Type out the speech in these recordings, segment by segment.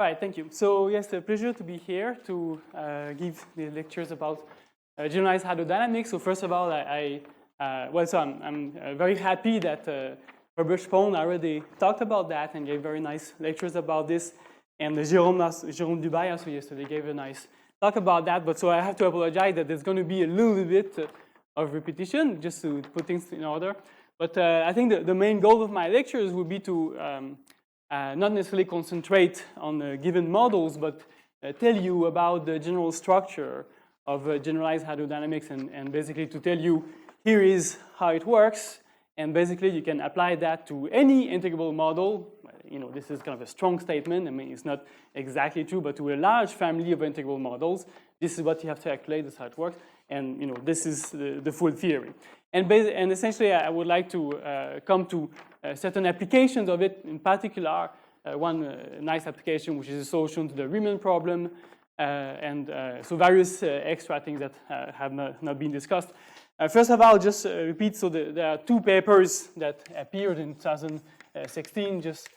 All right, thank you. So yes, a pleasure to be here to give the lectures about generalized hydrodynamics. So first of all, I'm very happy that Herbert Spohn already talked about that and gave very nice lectures about this. And Jérôme Dubail also yesterday gave a nice talk about that. But so I have to apologize that there's going to be a little bit of repetition just to put things in order. But I think the main goal of my lectures would be to not necessarily concentrate on given models, but tell you about the general structure of generalized hydrodynamics and basically to tell you here is how it works. And basically you can apply that to any integrable model. You know, this is kind of a strong statement. I mean, it's not exactly true, but to a large family of integrable models, this is what you have to calculate, this is how it works. And you know, this is the full theory. And essentially, I would like to come to certain applications of it. In particular, one nice application, which is a solution to the Riemann problem, so various extra things that have not been discussed. First of all, just repeat, so there are two papers that appeared in 2016, just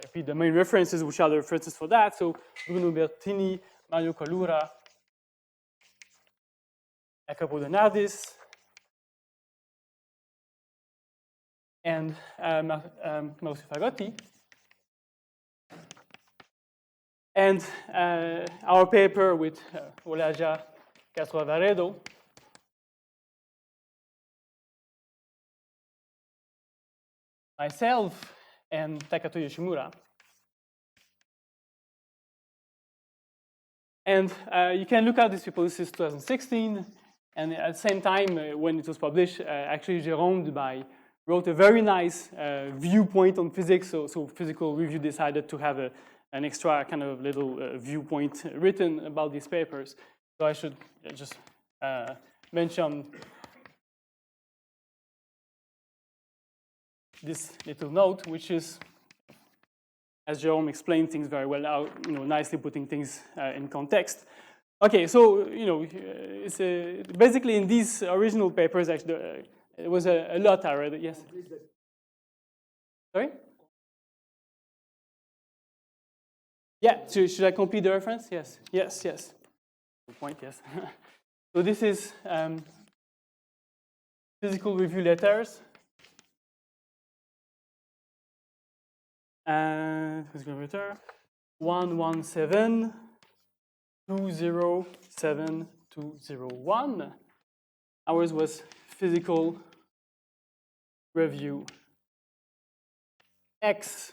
repeat the main references, which are the references for that. So Bruno Bertini, Mario Colura, Jacopo Donardis, and Maurizio Fagotti. And our paper with Olaja Castro Varedo. Myself and Takato Yoshimura. And you can look at this paper, this is 2016. And at the same time, when it was published, actually Jérôme Dubail wrote a very nice viewpoint on physics. So Physical Review decided to have an extra kind of little viewpoint written about these papers. So I should just mention this little note, which is, as Jérôme explained things very well, nicely putting things in context. Okay, so it's basically in these original papers, actually, it was a lot already. Yes. Sorry. Yeah. Should I complete the reference? Yes. Yes. Yes. Good point. Yes. So this is Physical Review letters. Physical Review 117. 207201. Ours was Physical Review X,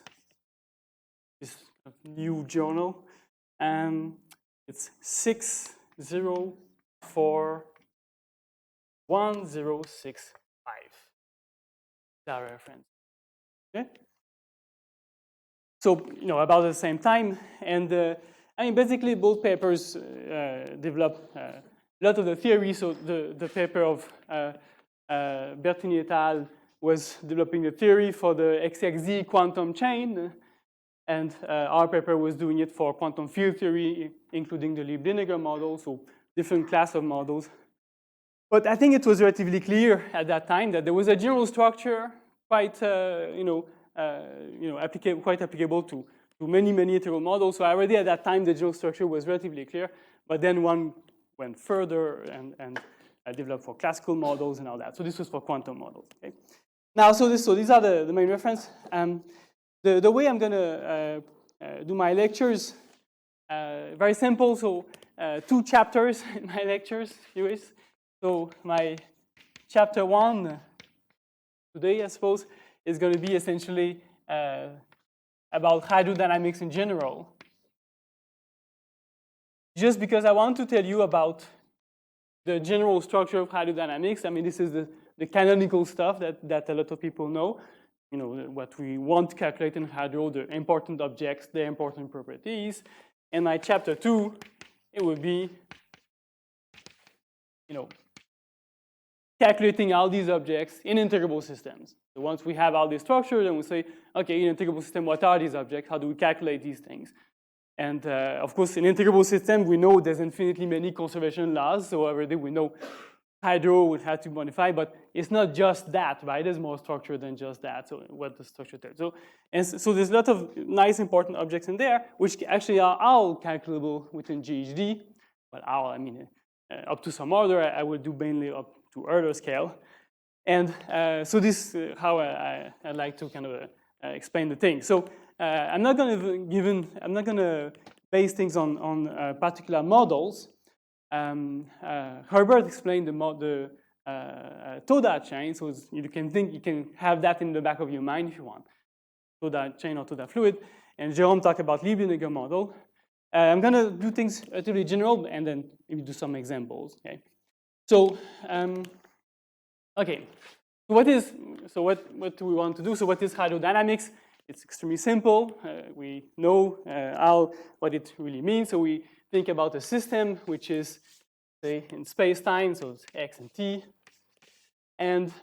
this new journal, and it's 60411065. That reference. Okay. So about the same time, and I mean, basically, both papers develop a lot of the theory. So the paper of Bertini et al. Was developing the theory for the XXZ quantum chain, and our paper was doing it for quantum field theory, including the Lieb-Diniger model, so different class of models. But I think it was relatively clear at that time that there was a general structure quite, quite applicable to many integral models. So already at that time, the general structure was relatively clear, but then one went further and developed for classical models and all that. So this was for quantum models. Okay? Now, so these are the main reference. The way I'm going to do my lectures, very simple. So 2 chapters in my lectures, series. So my chapter 1 today, I suppose, is going to be essentially about hydrodynamics in general. Just because I want to tell you about the general structure of hydrodynamics. I mean, this is the canonical stuff that a lot of people know. What we want to calculate in hydro, the important objects, their important properties. And my chapter 2, it would be, calculating all these objects in integrable systems. So once we have all this structure, then we say, okay, in an integrable system, what are these objects? How do we calculate these things? And of course, in integrable system, we know there's infinitely many conservation laws. So already we know hydro would have to be modified, but it's not just that, right? There's more structure than just that. So what the structure tells. So there's a lot of nice important objects in there, which actually are all calculable within GHD. But all, I mean, up to some order, I will do mainly up to Euler scale. And so this is how I'd like to kind of explain the thing. So I'm not going to base things on particular models. Herbert explained the TODA chain, so you can have that in the back of your mind if you want. TODA chain or TODA fluid. And Jerome talked about Liebniger model. I'm going to do things relatively general and then maybe do some examples. Okay. So okay. What do we want to do? So what is hydrodynamics? It's extremely simple. We know what it really means. So we think about a system which is, say, in space-time, so it's x and t. And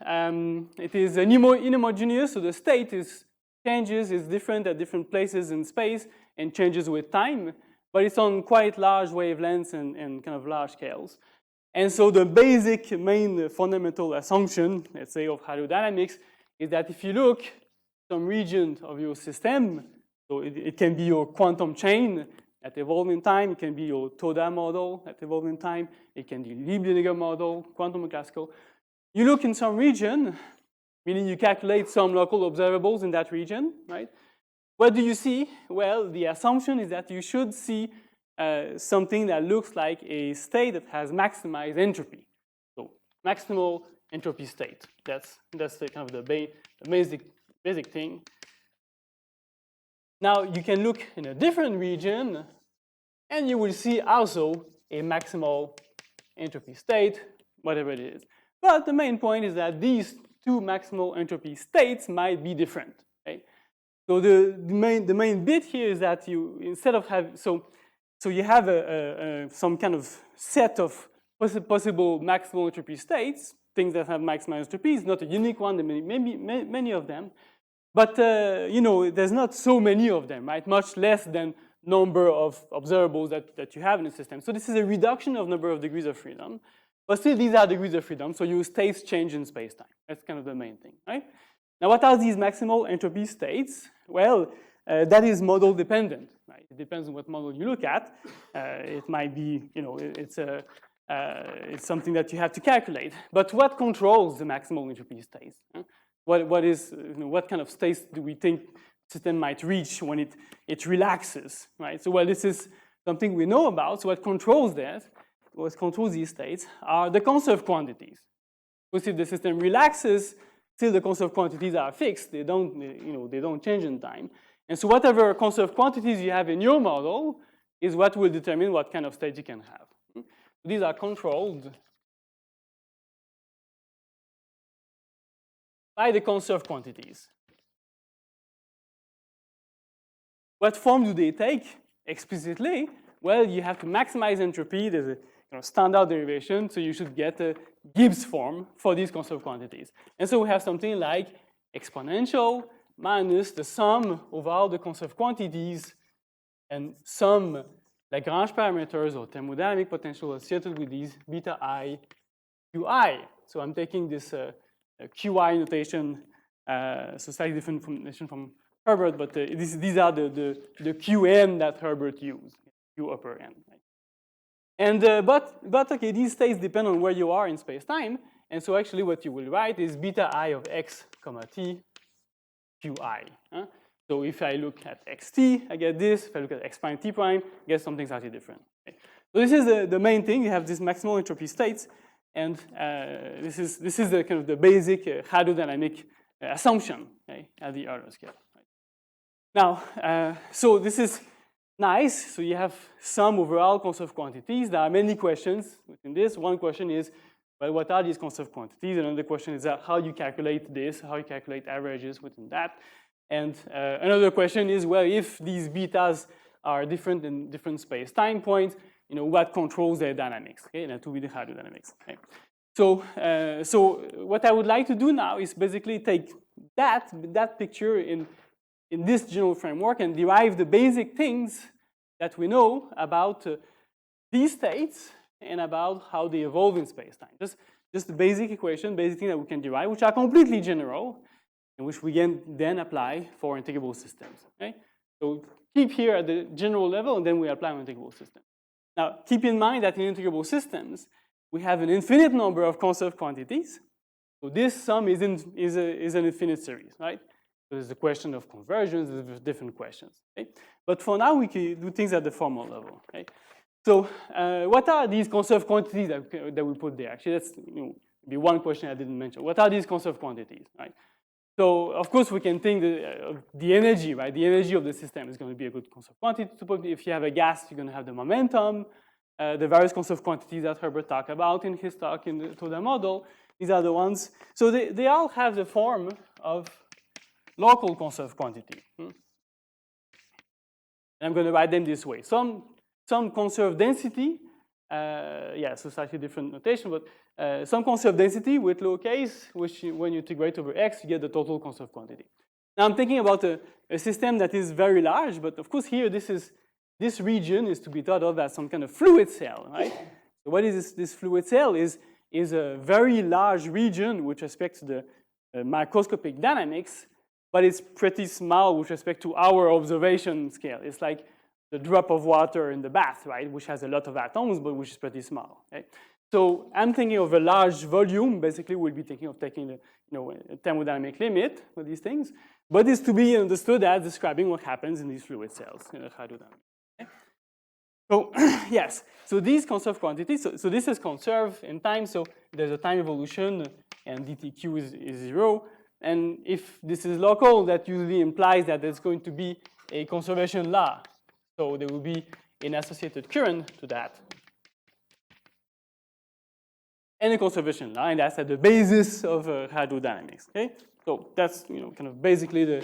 it is inhomogeneous, so the state is different at different places in space and changes with time, but it's on quite large wavelengths and kind of large scales. And so the basic main fundamental assumption, let's say, of hydrodynamics is that if you look some region of your system, so it can be your quantum chain that evolve in time, it can be your TODA model that evolve in time, it can be Liebniger model, quantum classical. You look in some region, meaning you calculate some local observables in that region, right? What do you see? Well, the assumption is that you should see something that looks like a state that has maximized entropy. So maximal entropy state. That's the kind of the basic thing. Now you can look in a different region and you will see also a maximal entropy state, whatever it is. But the main point is that these two maximal entropy states might be different. Okay? So the main bit here is that you, instead of having, so you have some kind of set of possible maximal entropy states, things that have maximized entropy. It's not a unique one, there may be many of them. But you know, there's not so many of them, right? Much less than number of observables that you have in the system. So this is a reduction of number of degrees of freedom. But still, these are degrees of freedom, so your states change in space-time. That's kind of the main thing, right? Now, what are these maximal entropy states? Well, that is model dependent, right? It depends on what model you look at. It might be, you know, it's something that you have to calculate. But what controls the maximal entropy states? What kind of states do we think system might reach when it relaxes, right? So, well, this is something we know about. So what controls that? What controls these states are the conserved quantities. Because if the system relaxes, still the conserved quantities are fixed. They don't change in time. And so whatever conserved quantities you have in your model is what will determine what kind of state you can have. These are controlled by the conserved quantities. What form do they take explicitly? Well, you have to maximize entropy. There's a standard derivation, so you should get a Gibbs form for these conserved quantities. And so we have something like exponential minus the sum of all the conserved quantities and some Lagrange parameters or thermodynamic potential associated with these beta I, qi. So I'm taking this qi notation, so slightly different from notation from Herbert, but these are the qm that Herbert used, q upper n. Right? And but okay, these states depend on where you are in space-time, and so actually what you will write is beta I of x comma t qi. So if I look at xt, I get this. If I look at x prime t prime, I get something slightly different. Okay? So this is the main thing. You have these maximal entropy states, and this is the kind of the basic hydrodynamic assumption, okay, at the Euler scale. Right? Now, so this is nice. So you have some overall conserved quantities. There are many questions within this. One question is, well, what are these conserved quantities? Another question is how you calculate this, how you calculate averages within that. And another question is, well, if these betas are different in different space-time points, you know, what controls their dynamics? Okay, that will be the hydrodynamics. Okay? So what I would like to do now is basically take that picture in this general framework and derive the basic things that we know about these states and about how they evolve in space-time. just the basic equation, basic thing that we can derive, which are completely general, and which we can then apply for integrable systems. Okay? So keep here at the general level, and then we apply on integrable systems. Now, keep in mind that in integrable systems, we have an infinite number of conserved quantities. So this sum is an infinite series, right? So there's a question of conversions, there's different questions. Okay? But for now, we can do things at the formal level. Okay? So what are these conserved quantities that we put there? Actually, that's be one question I didn't mention. What are these conserved quantities, right? So of course, we can think of the energy, right? The energy of the system is going to be a good conserved quantity to put. If you have a gas, you're going to have the momentum, the various conserved quantities that Herbert talked about in his talk to the model. These are the ones. So they all have the form of local conserved quantity. And I'm going to write them this way. Some conserved density, so slightly different notation, but some conserved density with low case, which when you integrate over x, you get the total conserved quantity. Now I'm thinking about a system that is very large, but of course here this region is to be thought of as some kind of fluid cell, right? So what is this fluid cell is a very large region with respect to the microscopic dynamics, but it's pretty small with respect to our observation scale. It's like the drop of water in the bath, right, which has a lot of atoms, but which is pretty small. Okay? So I'm thinking of a large volume. Basically, we'll be thinking of taking a thermodynamic limit for these things, but it's to be understood as describing what happens in these fluid cells in hydrodynamics. Okay? So yes, so these conserved quantities. So this is conserved in time. So there's a time evolution, and dtq is 0. And if this is local, that usually implies that there's going to be a conservation law. So there will be an associated current to that. And a conservation law, and that's at the basis of hydrodynamics. Okay? So that's kind of basically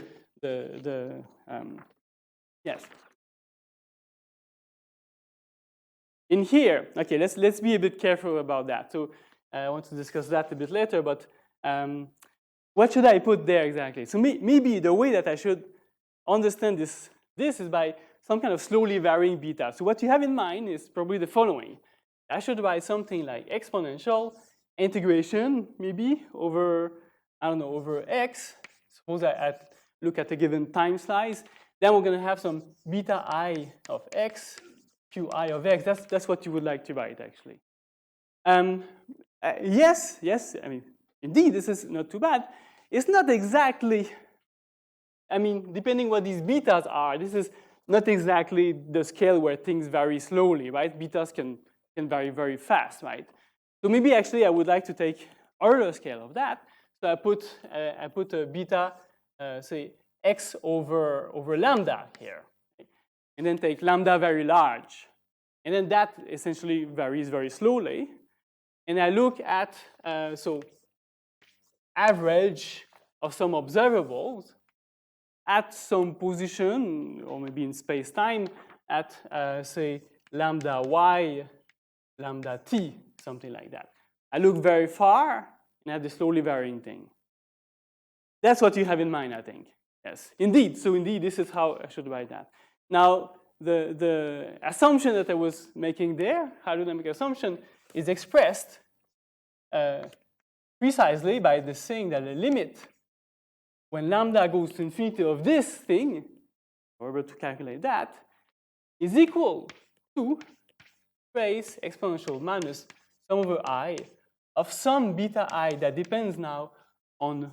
yes. In here, okay, let's be a bit careful about that. So I want to discuss that a bit later, but what should I put there exactly? So maybe the way that I should understand this is by some kind of slowly varying beta. So what you have in mind is probably the following. I should write something like exponential integration, maybe, over, I don't know, over x. Suppose I look at a given time slice. Then we're going to have some beta I of x, q I of x. That's what you would like to write, actually. Yes, I mean, indeed, this is not too bad. It's not exactly, I mean, depending what these betas are, this is not exactly the scale where things vary slowly, right? Betas can vary very fast, right? So maybe actually I would like to take Euler scale of that. So I put a beta, say x over lambda here, and then take lambda very large, and then that essentially varies very slowly. And I look at so average of some observables at some position, or maybe in space-time, at, say, lambda y, lambda t, something like that. I look very far and have the slowly varying thing. That's what you have in mind, I think. Yes, indeed. So indeed, this is how I should write that. Now, the assumption that I was making there, hydrodynamic assumption, is expressed precisely by the saying that the limit when lambda goes to infinity of this thing, we're able to calculate that, is equal to raise exponential minus sum over I of some beta I that depends now on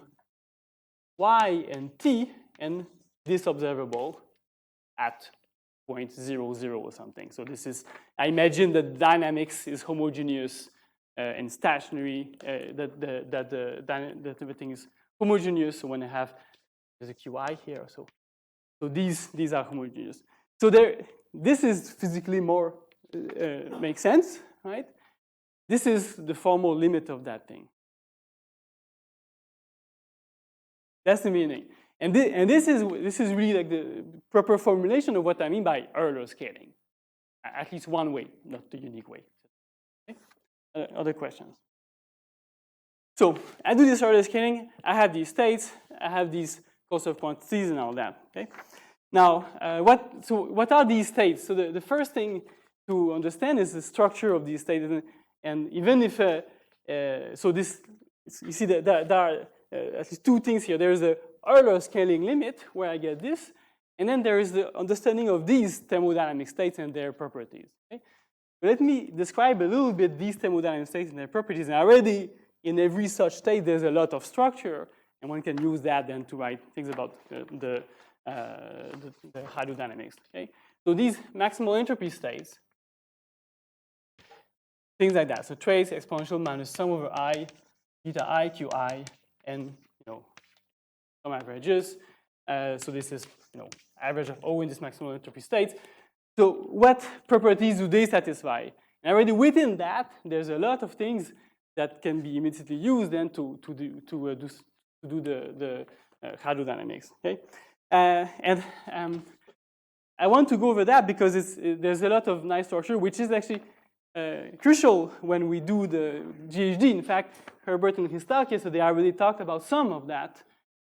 y and t and this observable at 0.00 or something. So this is, I imagine that dynamics is homogeneous and stationary, that everything is homogeneous. So when I have, there's a qi here, so these are homogeneous. So this is physically more, makes sense, right? This is the formal limit of that thing. That's the meaning. And this is really like the proper formulation of what I mean by Euler scaling. At least one way, not the unique way. Okay? Other questions? So I do this Euler scaling. I have these states. I have these conserved quantities and all that. Okay. Now, what are these states? So the first thing to understand is the structure of these states. And even if So this, you see that there are at least two things here. There's a Euler scaling limit where I get this, and then there is the understanding of these thermodynamic states and their properties. Okay? Let me describe a little bit these thermodynamic states and their properties. And already in every such state, there's a lot of structure, and one can use that then to write things about the hydrodynamics. Okay? So these maximal entropy states, things like that. So trace exponential minus sum over I, beta I, qi, and some averages. So this is average of O in this maximal entropy state. So what properties do they satisfy? And already within that, there's a lot of things that can be immediately used then to do the hydrodynamics. Okay, and I want to go over that because there's a lot of nice structure which is actually crucial when we do the GHD. In fact, Herbert in his talk yesterday already talked about some of that,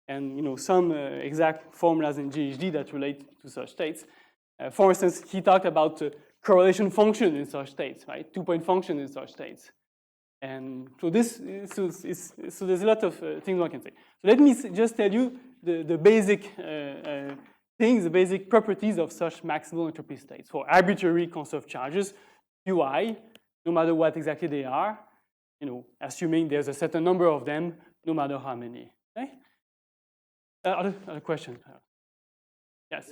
and some exact formulas in GHD that relate to such states. For instance, he talked about correlation function in such states, right? 2-point function in such states. And so so there's a lot of things one can say. So let me just tell you the basic things, the basic properties of such maximal entropy states for arbitrary conserved charges, Qi, no matter what exactly they are, assuming there's a certain number of them, no matter how many. Okay? Other question? Yes.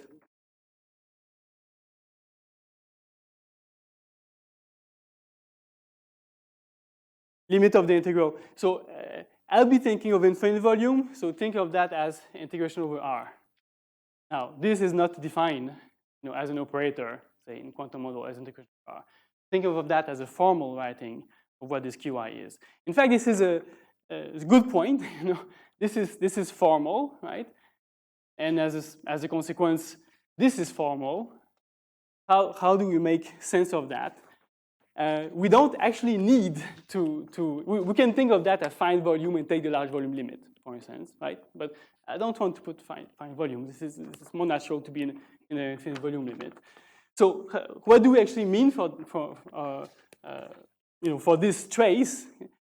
Limit of the integral. So I'll be thinking of infinite volume. So think of that as integration over R. Now, this is not defined as an operator, say in quantum model as integration over R. Think of that as a formal writing of what this Qi is. In fact, this is a good point. This is formal, right? And as a consequence, this is formal. How do we make sense of that? We don't actually need we can think of that as finite volume and take the large volume limit, for instance, right? But I don't want to put finite volume. This is more natural to be in an infinite volume limit. So what do we actually mean for this trace?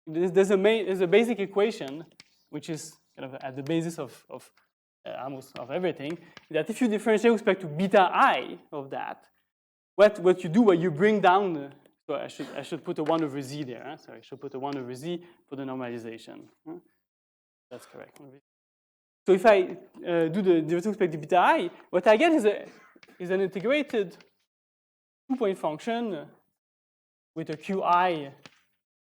There's a basic equation which is kind of at the basis of almost of everything, that if you differentiate with respect to beta I of that, what you do when you bring down so I should put a 1 over z there. Huh? Sorry, I should put a 1 over z for the normalization. Huh? That's correct. So if I do the derivative with respect to beta I, what I get is an integrated 2-point function with a qi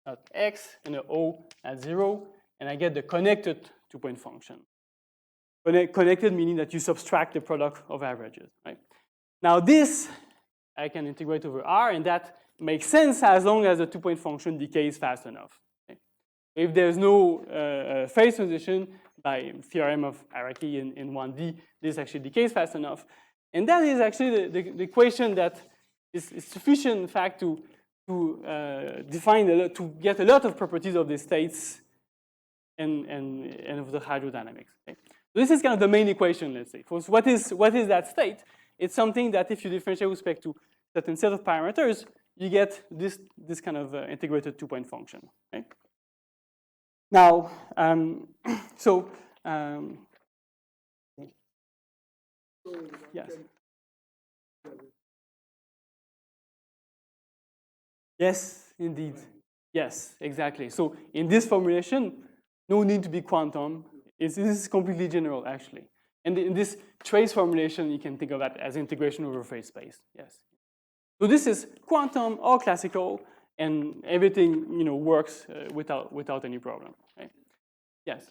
at x and an O at 0, and I get the connected 2-point function. Connected meaning that you subtract the product of averages. Right? Now this I can integrate over R, and that makes sense as long as the 2-point function decays fast enough. Okay? If there's no phase transition by theorem of hierarchy in 1D, this actually decays fast enough. And that is actually the equation that is sufficient, in fact, to define to get a lot of properties of the states and of the hydrodynamics. Okay? So this is kind of the main equation, let's say. For what is that state? It's something that if you differentiate with respect to certain set of parameters, you get this kind of integrated 2-point function. Okay? Now, yes. Yes, indeed. Yes, exactly. So in this formulation, no need to be quantum. This is completely general, actually. And in this trace formulation, you can think of that as integration over phase space. Yes. So this is quantum or classical, and everything works without any problem. Okay? Yes.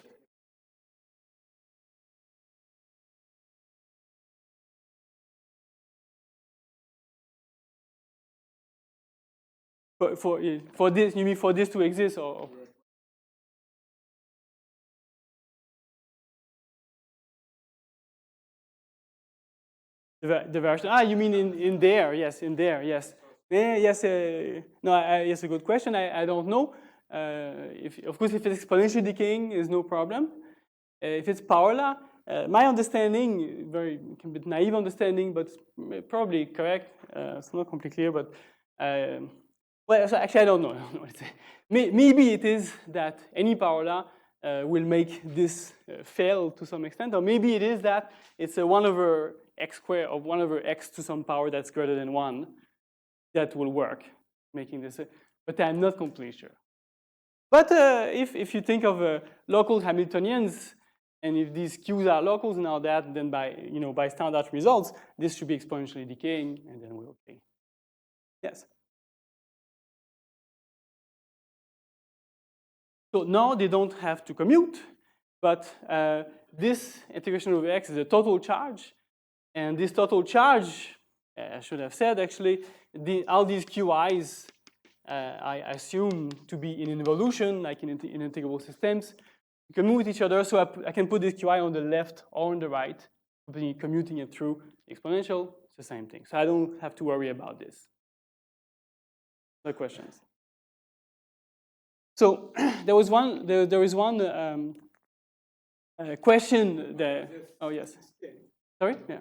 For this, you mean for this to exist, or? The version. You mean in there? Yes, in there. Yes. Yes. No. Yes, a good question. I don't know. Of course, if it's exponentially decaying, is no problem. If it's power law, my understanding, very a bit naive understanding, but probably correct. It's not completely clear, but Well, so actually, I don't know. Maybe it is that any parabola will make this fail to some extent, or maybe it is that it's a 1 over x squared or 1 over x to some power that's greater than 1 that will work, making this. But I'm not completely sure. But if you think of local Hamiltonians, and if these Q's are locals and all that, then by standard results, this should be exponentially decaying, and then we're okay. Yes. So now they don't have to commute, but this integration over x is a total charge, and this total charge, I should have said actually, all these QIs I assume to be in involution, like in integrable systems, commute with each other, so I can put this QI on the left or on the right, commuting it through exponential. It's the same thing, so I don't have to worry about this. No questions? So there is one question there. Oh yes. Sorry. Yeah.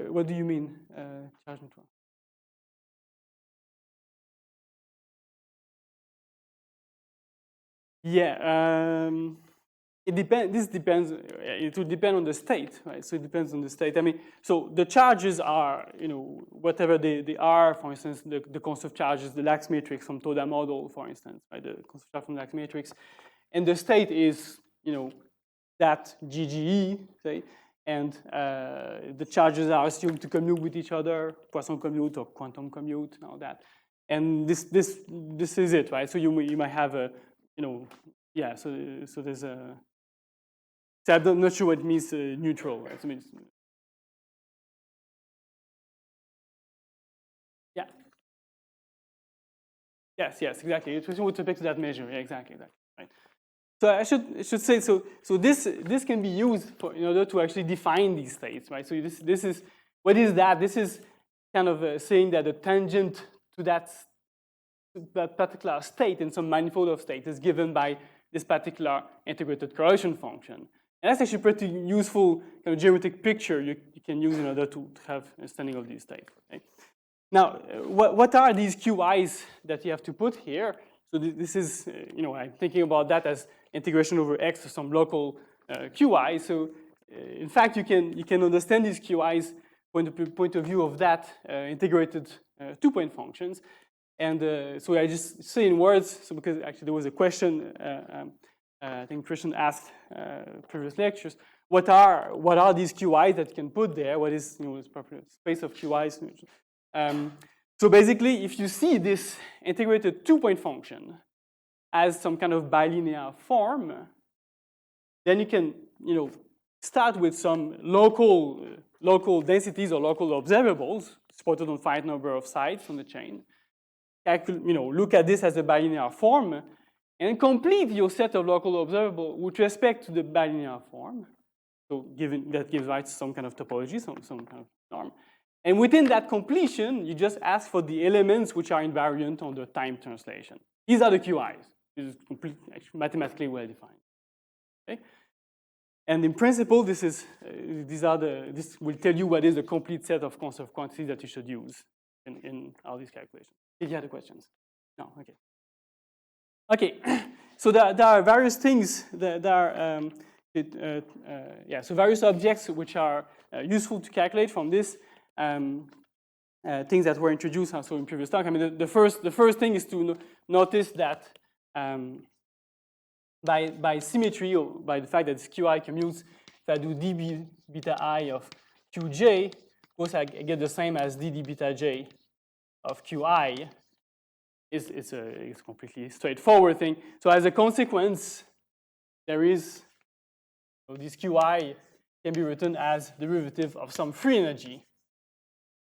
What do you mean, charge neutral? Yeah. It depends. This depends. It will depend on the state, right? So it depends on the state. I mean, so the charges are, whatever they are. For instance, the constant charges, the Lax matrix from Toda model, for instance, right? The constant charge from Lax matrix, and the state is, that GGE, say, and the charges are assumed to commute with each other, Poisson commute or quantum commute, and all that. And this is it, right? So you might have a, yeah. So there's a. So I'm not sure what it means neutral, right? So yeah. Yes, exactly. It's with respect to that measure. Yeah, exactly. Right. So I should say so this can be used in order to actually define these states, right? So this is what is that? This is kind of saying that the tangent to that particular state in some manifold of states is given by this particular integrated correlation function. And that's actually a pretty useful kind of geometric picture you can use in order to have an understanding of these states. Okay? Now, what are these QIs that you have to put here? So this is, I'm thinking about that as integration over x to some local QI. So in fact, you can understand these QIs from the point of view of that integrated two-point functions. And so I just say in words, so because actually there was a question, I think Christian asked previous lectures, what are these QIs that you can put there? What is this proper space of QIs? So basically, if you see this integrated two-point function as some kind of bilinear form, then you can start with some local densities or local observables supported on finite number of sides on the chain. Look at this as a bilinear form and complete your set of local observables with respect to the bilinear form. So that gives rise to some kind of topology, some kind of norm. And within that completion, you just ask for the elements which are invariant on the time translation. These are the QIs. This is mathematically well defined. Okay? And in principle, this will tell you what is the complete set of conserved quantities that you should use in all these calculations. Did you have the questions? No, okay. Okay, so there are various things that are, so various objects which are useful to calculate from this things that were introduced also in previous talk. I mean, the first thing is to notice that by symmetry, or by the fact that this QI commutes, if I do d beta I of Qj, of course I get the same as dd beta j of Qi. It's a completely straightforward thing. So as a consequence, there is this Qi can be written as derivative of some free energy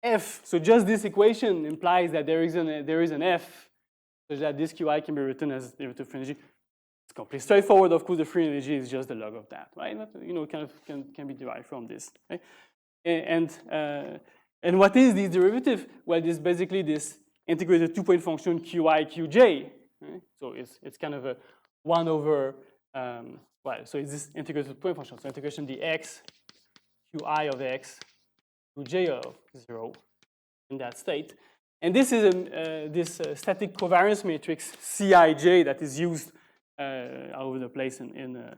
F. So just this equation implies that there is an F, such that this Qi can be written as derivative of free energy. It's completely straightforward. Of course, the free energy is just the log of that, right? But, kind of can be derived from this. Right? And what is this derivative? Well, it's basically this integrated two-point function Qi Qj. Right? So it's kind of a 1 over so it's this integrated two-point function. So integration dx Qi of x qj of 0 in that state. And this is this static covariance matrix Cij that is used all over the place in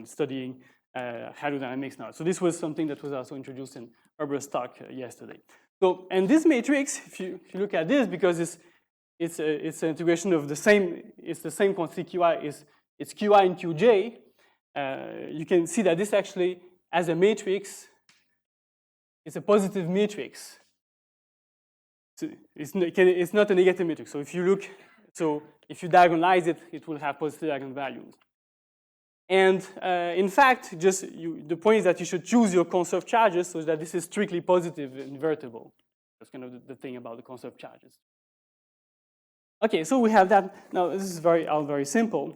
studying hydrodynamics now. So this was something that was also introduced in Herbert's talk yesterday. So, and this matrix, if you look at this, because it's an integration of the same, it's the same quantity qi, it's qi and qj, you can see that this actually, as a matrix, it's a positive matrix. So it's not a negative matrix. So if you look, so if you diagonalize it, it will have positive eigenvalues. And in fact, the point is that you should choose your conserved charges so that this is strictly positive invertible. That's kind of the thing about the conserved charges. Okay, so we have that. Now this is very simple,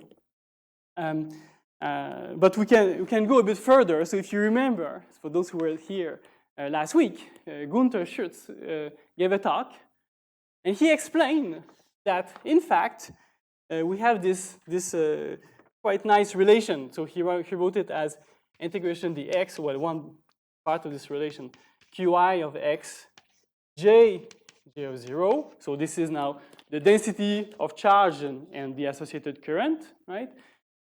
but we can go a bit further. So if you remember, for those who were here last week, Gunther Schutz gave a talk, and he explained that in fact we have this quite nice relation. So he wrote it as integration dx, well, one part of this relation, qi of x, j of 0. So this is now the density of charge and the associated current, right?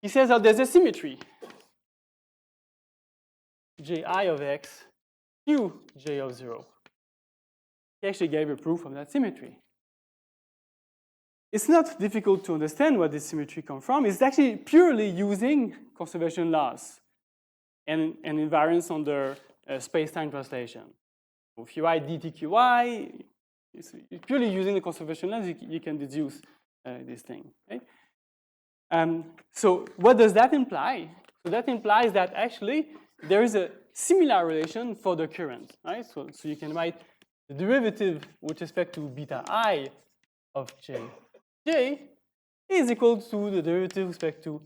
He says that there's a symmetry, ji of x, qj of 0. He actually gave a proof of that symmetry. It's not difficult to understand where this symmetry comes from. It's actually purely using conservation laws and invariance under space-time translation. So if you write dtqi, it's purely using the conservation laws, you can deduce this thing. Okay? So what does that imply? So that implies that actually there is a similar relation for the current, right? So you can write the derivative with respect to beta I of j is equal to the derivative with respect to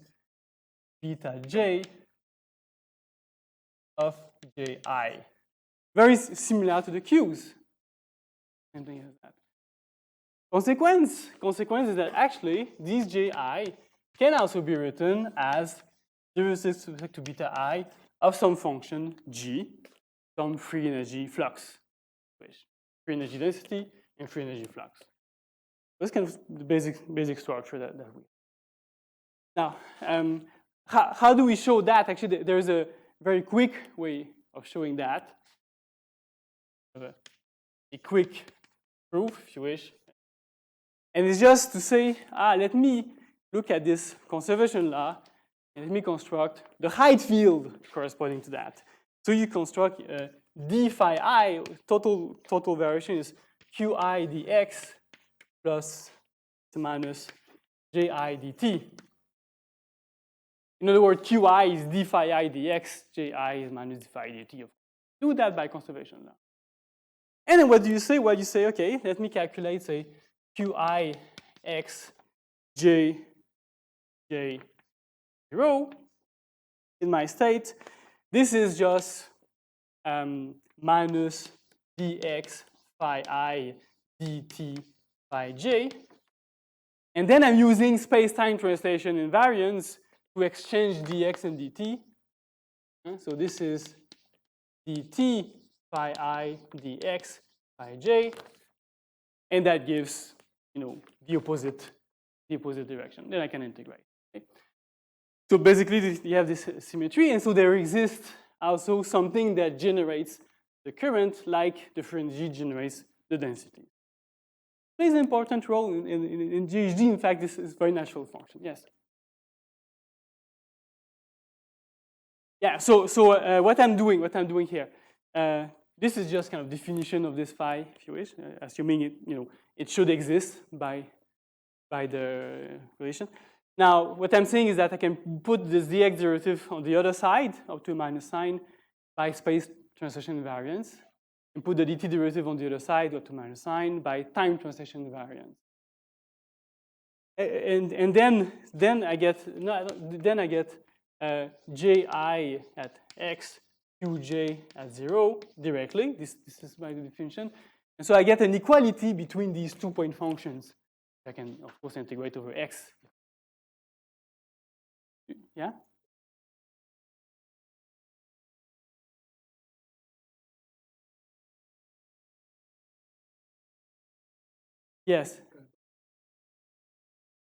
beta j of ji. Very similar to the Qs. Same thing as that. Consequence is that actually these ji can also be written as derivatives with respect to beta I of some function g, some free energy flux, free energy density and free energy flux. That's kind of the basic structure that we. Now, how do we show that? Actually, there's a very quick way of showing that. A quick proof, if you wish. And it's just to say, let me look at this conservation law and let me construct the height field corresponding to that. So you construct d phi I, total variation is qi dx plus minus ji dt. In other words, qi is d phi I dx, ji is minus d phi dt. Do that by conservation law. And then what do you say? Well, you say, okay, let me calculate, say, qi x j 0 in my state. This is just minus dx phi I dt by j. And then I'm using space-time translation invariance to exchange dx and dt. So this is dt phi I dx by j. And that gives, the opposite direction. Then I can integrate. Okay? So basically, you have this symmetry. And so there exists also something that generates the current, like the free energy generates the density. Plays an important role in GHD. In fact, this is a very natural function. Yes? Yeah, so what I'm doing here, this is just kind of definition of this phi, if you wish, assuming it, it should exist by the relation. Now, what I'm saying is that I can put this dx derivative on the other side, up to a minus sign, by space translation invariance, and put the dt derivative on the other side, up to minus sign, by time translation invariance. And then I get ji at x, qj at 0 directly. This is my definition. And so I get an equality between these 2-point functions. I can, of course, integrate over x. Yeah? Yes.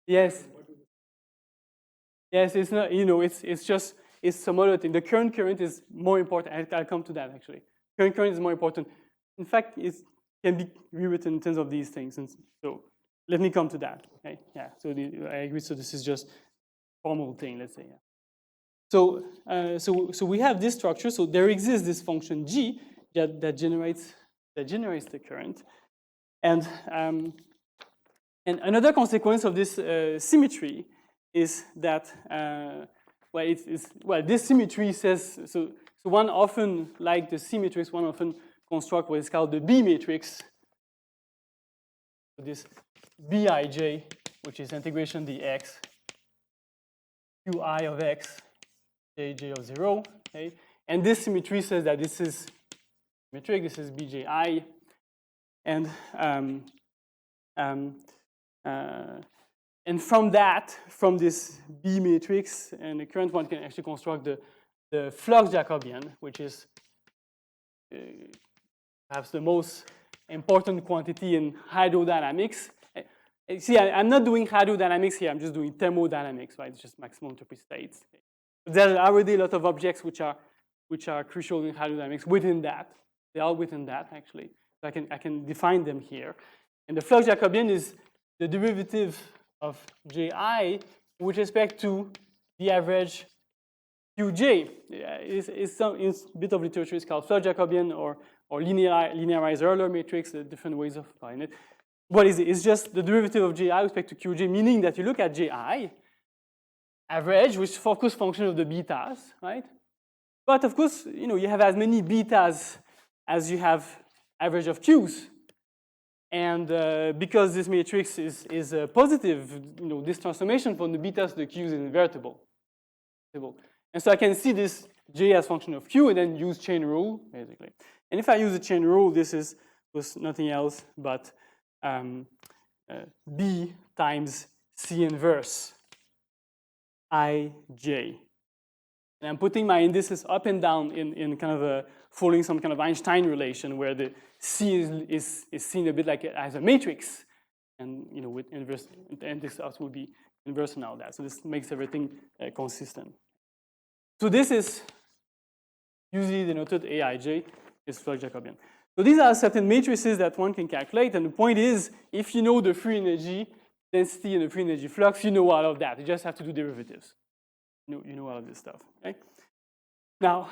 Yes. Yes, it's not, you know, it's just, it's some other thing. The current current is more important. I'll come to that actually. Current current is more important. In fact, it can be rewritten in terms of these things. And so let me come to that. Okay? Yeah, so I agree. So this is just formal thing, let's say. Yeah. So we have this structure. So there exists this function G that generates the current. And another consequence of this symmetry is that, this symmetry says, so one often, like the C matrix, one often construct what is called the B matrix. So this Bij, which is integration dx, qi of x, jj of 0. Okay? And this symmetry says that this is symmetric, this is Bji. And from that, from this B matrix and the current one, can actually construct the flux Jacobian, which is perhaps the most important quantity in hydrodynamics. See, I'm not doing hydrodynamics here, I'm just doing thermodynamics, right? It's just maximum entropy states. There are already a lot of objects which are crucial in hydrodynamics within that. They are within that, actually. So I can define them here. And the flux Jacobian is the derivative of Ji with respect to the average Qj. It's a bit of literature, it's called flux Jacobian or linearized Euler matrix, different ways of calling it. What is it? It's just the derivative of Ji with respect to Qj, meaning that you look at Ji average, which is focus function of the betas, right? But of course, you know, you have as many betas as you have average of Qs. And because this matrix is positive, you know, this transformation from the betas to the Qs is invertible. And so I can see this J as function of Q and then use chain rule, basically. And if I use the chain rule, this was nothing else but B times C inverse Ij. And I'm putting my indices up and down in kind of following some kind of Einstein relation where the C is seen a bit like as a matrix, and you know, with inverse, and this also will be inverse and all that. So this makes everything consistent. So this is usually denoted Aij, is flux Jacobian. So these are certain matrices that one can calculate, and the point is, if you know the free energy density and the free energy flux, you know all of that. You just have to do derivatives. You know all of this stuff. Okay? Now,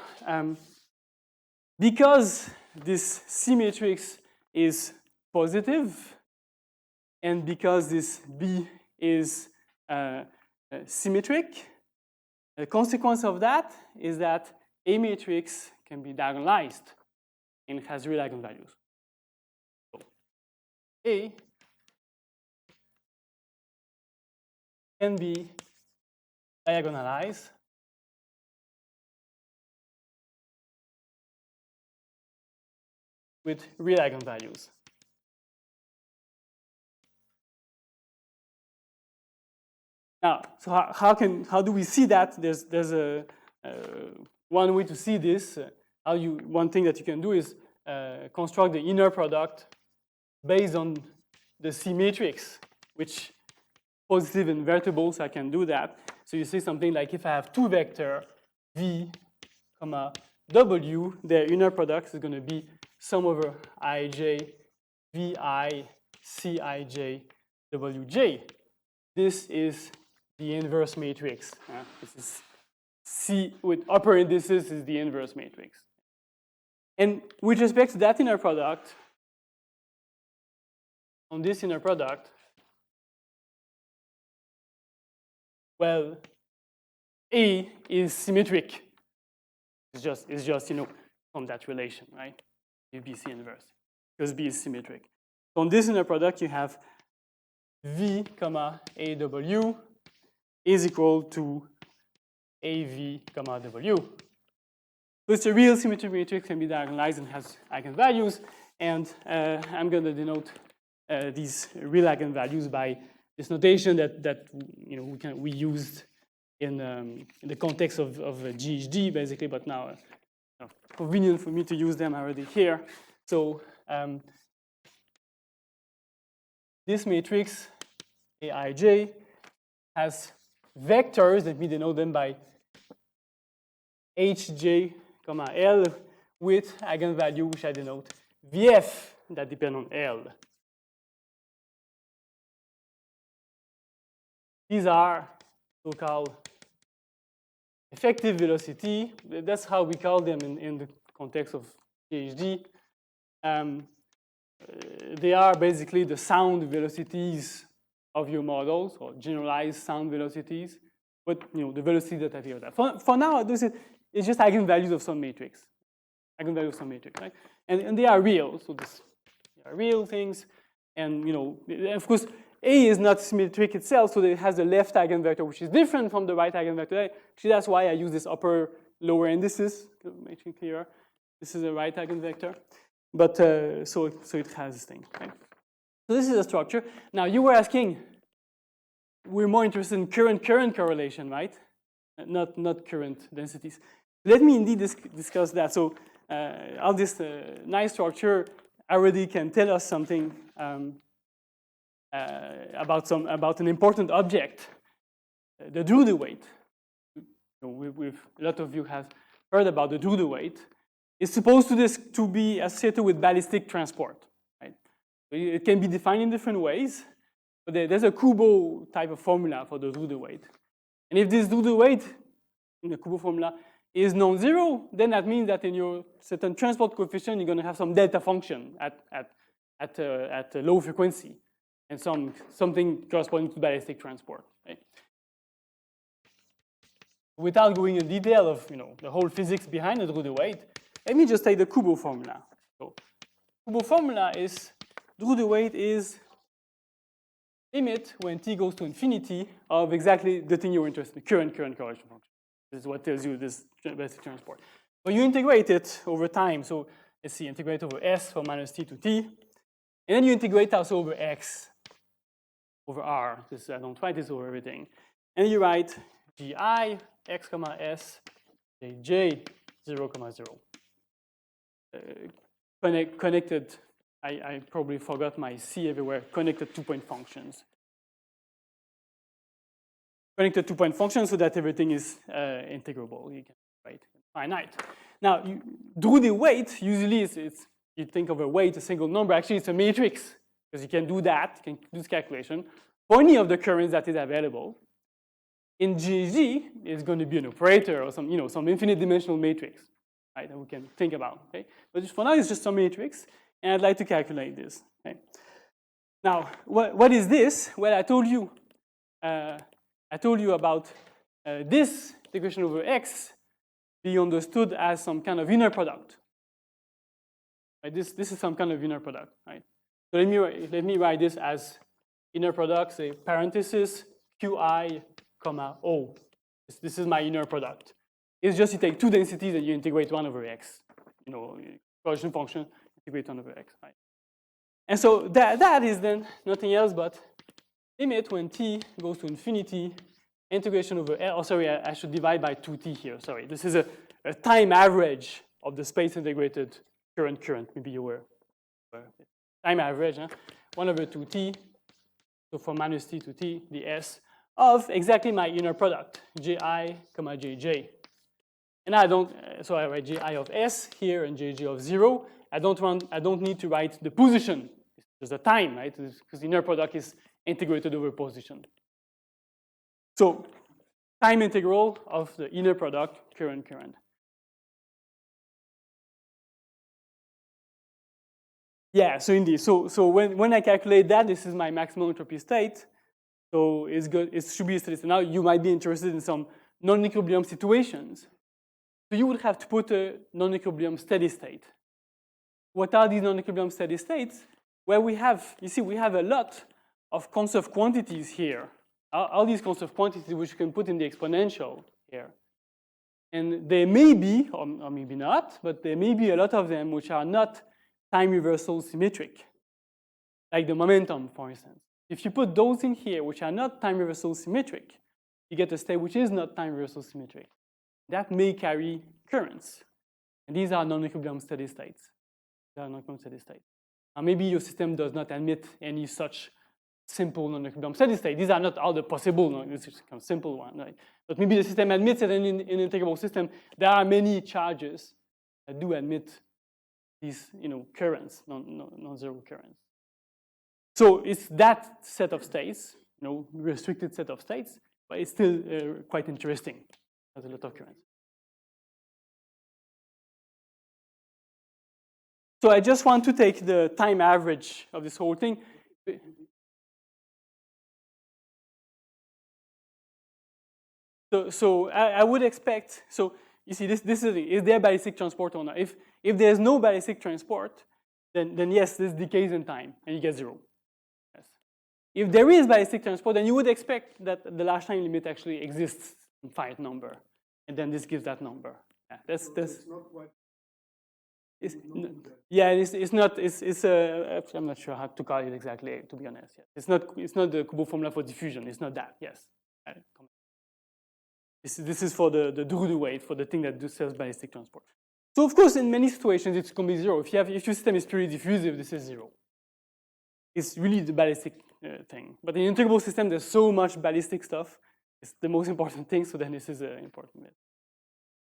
because this C matrix is positive, and because this B is symmetric, the consequence of that is that A matrix can be diagonalized and it has real eigenvalues. So A can be diagonalized with real eigenvalues. Now, so how do we see that? There's a one way to see this. One thing that you can do is construct the inner product based on the C matrix, which positive invertible, so I can do that. So you see something like if I have two vector V, comma W, their inner product is going to be sum over Ij, Vi, Cij, Wj. This is the inverse matrix. This is C with upper indices is the inverse matrix. And with respect to that inner product, on this inner product, well, A is symmetric. It's just you know, from that relation, right? BC inverse, because B is symmetric. So on this inner product, you have V, comma AW is equal to AV, comma W. So it's a real symmetry matrix, can be diagonalized and has eigenvalues. And I'm going to denote these real eigenvalues by this notation that you know we used in the context of GHD basically, but now convenient for me to use them already here. So this matrix Aij has vectors that we denote them by Hj, L with eigenvalue which I denote Vf that depend on L. These are local effective velocity. That's how we call them in the context of PhD. They are basically the sound velocities of your models, or generalized sound velocities, but the velocity that appear there. For now, it's just eigenvalues of some matrix. Eigenvalues of some matrix, right? And they are real, so they are real things. And of course, A is not symmetric itself, so it has the left eigenvector, which is different from the right eigenvector. Actually, that's why I use this upper, lower indices to make it clearer. This is a right eigenvector, but so it has this thing. Okay? So this is a structure. Now you were asking, we're more interested in current correlation, right? Not current densities. Let me indeed discuss that. So all this nice structure already can tell us something about an important object, the Drude weight. A lot of you have heard about the Drude weight. It's supposed to be associated with ballistic transport. Right? So it can be defined in different ways, but there's a Kubo type of formula for the Drude weight. And if this Drude weight in the Kubo formula is non-zero, then that means that in your certain transport coefficient, you're going to have some delta function at a low frequency, and something corresponding to ballistic transport. Right? Without going in detail of the whole physics behind the Drude weight, let me just take the Kubo formula. So Kubo formula is Drude weight is limit when t goes to infinity of exactly the thing you're interested in, current correlation function. This is what tells you this ballistic transport. But you integrate it over time. So let's see, integrate over s from minus t to t. And then you integrate also over x over r. I don't write this over everything. And you write gi x comma s j 0 comma 0. Connected, I probably forgot my C everywhere, connected two-point functions. Connected two-point functions so that everything is integrable. You can write finite. Now, Drude weight, usually you think of a weight, a single number. Actually, it's a matrix, because you can do that, you can do this calculation for any of the currents that is available. In GG, it's going to be an operator or some infinite dimensional matrix, right, that we can think about. Okay? But for now, it's just some matrix, and I'd like to calculate this. Okay? Now, what is this? Well, I told you about this integration over x being understood as some kind of inner product. Right? This is some kind of inner product. Right? So let me write this as inner product, say parenthesis qi comma o. This is my inner product. It's just you take two densities and you integrate 1 over x. Correlation function, integrate 1 over x. Right? And so that is then nothing else but limit when t goes to infinity, integration over L. Oh, sorry, I should divide by 2t here. Sorry, this is a time average of the space integrated current. Maybe you were. Time average, 1 over 2t. So from minus t to t, the s of exactly my inner product, ji comma jj. And so I write ji of s here and jj of 0. I don't need to write the position. It's just the time, right? Because the inner product is integrated over position. So time integral of the inner product, current. Yeah, so indeed. So when I calculate that, this is my maximum entropy state. So it's good. It should be a steady state. Now you might be interested in some non-equilibrium situations. So you would have to put a non-equilibrium steady state. What are these non-equilibrium steady states? Well, we have a lot of conserved quantities here. All these conserved quantities which you can put in the exponential here. And there may be, or maybe not, but there may be a lot of them which are not time reversal symmetric, like the momentum, for instance. If you put those in here which are not time reversal symmetric, you get a state which is not time reversal symmetric. That may carry currents. And these are non-equilibrium steady states. They are non-equilibrium steady states. Maybe your system does not admit any such simple non-equilibrium steady state. These are not all the possible, no, this is kind of simple one, right? But maybe the system admits that in an integrable system, there are many charges that do admit these, currents, non-zero currents. So it's that set of states, restricted set of states, but it's still quite interesting. There's a lot of currents. So I just want to take the time average of this whole thing. So I would expect, so you see, this is there ballistic transport or not? If there's no ballistic transport, then yes, this decays in time and you get 0. Yes. If there is ballistic transport, then you would expect that the large time limit actually exists in finite number, and then this gives that number. Yeah, that's not quite. I'm not sure how to call it exactly, to be honest. Yeah. It's not the Kubo formula for diffusion. It's not that. Yes. This is for the Drude weight, for the thing that does ballistic transport. So of course, in many situations, it's going to be 0. If your system is purely diffusive, this is 0. It's really the ballistic thing. But in an integrable system, there's so much ballistic stuff. It's the most important thing. So then this is important.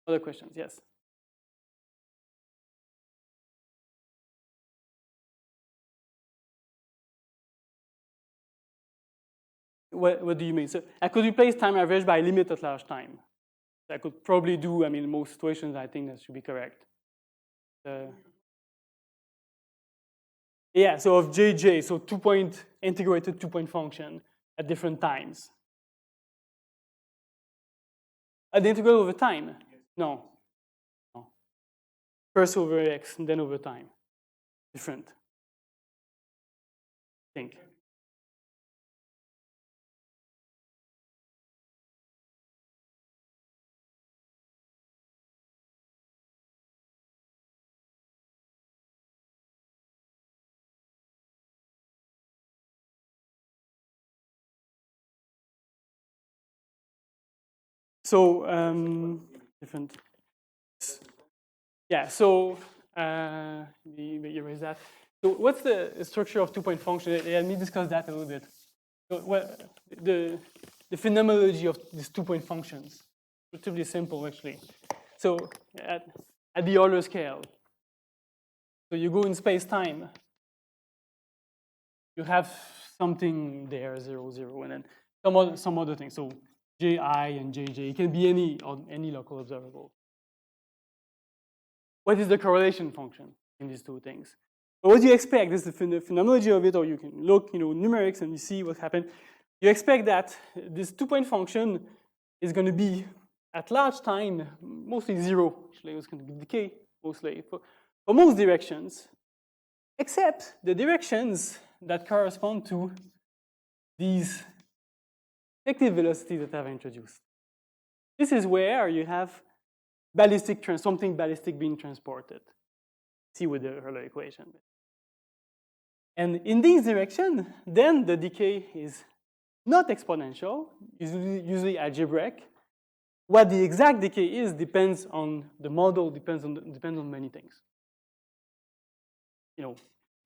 Other questions? Yes. What do you mean? So I could replace time average by limit at large time. I could probably do, in most situations, I think that should be correct. Yeah, so of JJ, so 2-point integrated 2-point function at different times. The integral over time? No. First over x and then over time. Different. I think. So different. Yeah. So let me erase that. So what's the structure of 2-point function? Let me discuss that a little bit. So, the phenomenology of these 2-point functions. Relatively simple, actually. So at the Euler scale. So you go in space-time. You have something there, 0, 0, and then some other thing. So Ji and Jj, it can be any local observable. What is the correlation function in these two things? But what do you expect? This is the phenomenology of it, or you can look, numerics and you see what happened. You expect that this 2-point function is going to be at large time mostly 0. Actually, it's going to be decay mostly for most directions, except the directions that correspond to these effective velocities that I've introduced. This is where you have something ballistic being transported. See with the Euler equation. And in this direction, then the decay is not exponential, usually algebraic. What the exact decay is depends on the model, depends on many things.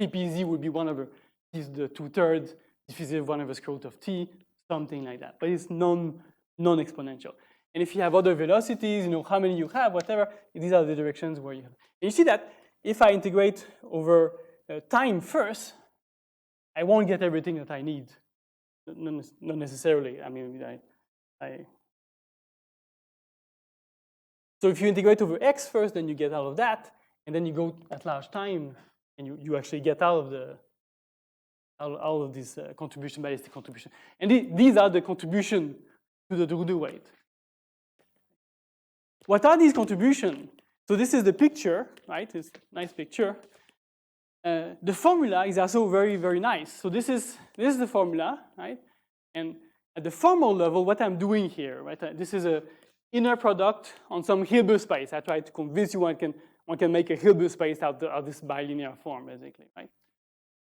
TPZ would be 1 over is the 2/3 diffusive 1 over square root of t, something like that. But it's non-exponential. And if you have other velocities, how many you have, whatever, these are the directions where you have. And you see that if I integrate over time first, I won't get everything that I need. Not necessarily. So if you integrate over x first, then you get all of that, and then you go at large time, and you actually get all of this ballistic contribution. And these are the contribution to the Drude weight. What are these contributions? So this is the picture, right? It's a nice picture. The formula is also very, very nice. So this is the formula, right? And at the formal level, what I'm doing here, right? This is an inner product on some Hilbert space. I try to convince you one can make a Hilbert space out of this bilinear form, basically, right?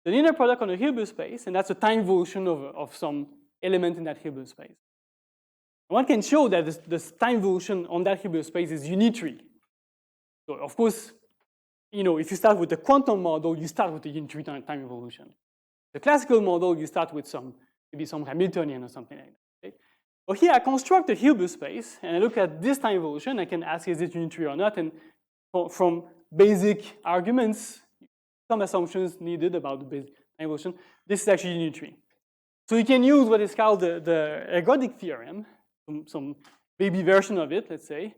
The inner product on a Hilbert space, and that's a time evolution of some element in that Hilbert space. One can show that this time evolution on that Hilbert space is unitary. So of course, if you start with the quantum model, you start with the unitary time evolution. The classical model, you start with maybe some Hamiltonian or something like that. Okay? Well, here I construct a Hilbert space, and I look at this time evolution. I can ask, is it unitary or not? And from basic arguments, some assumptions needed about the basic time evolution, this is actually unitary. So you can use what is called the ergodic theorem, some baby version of it, let's say,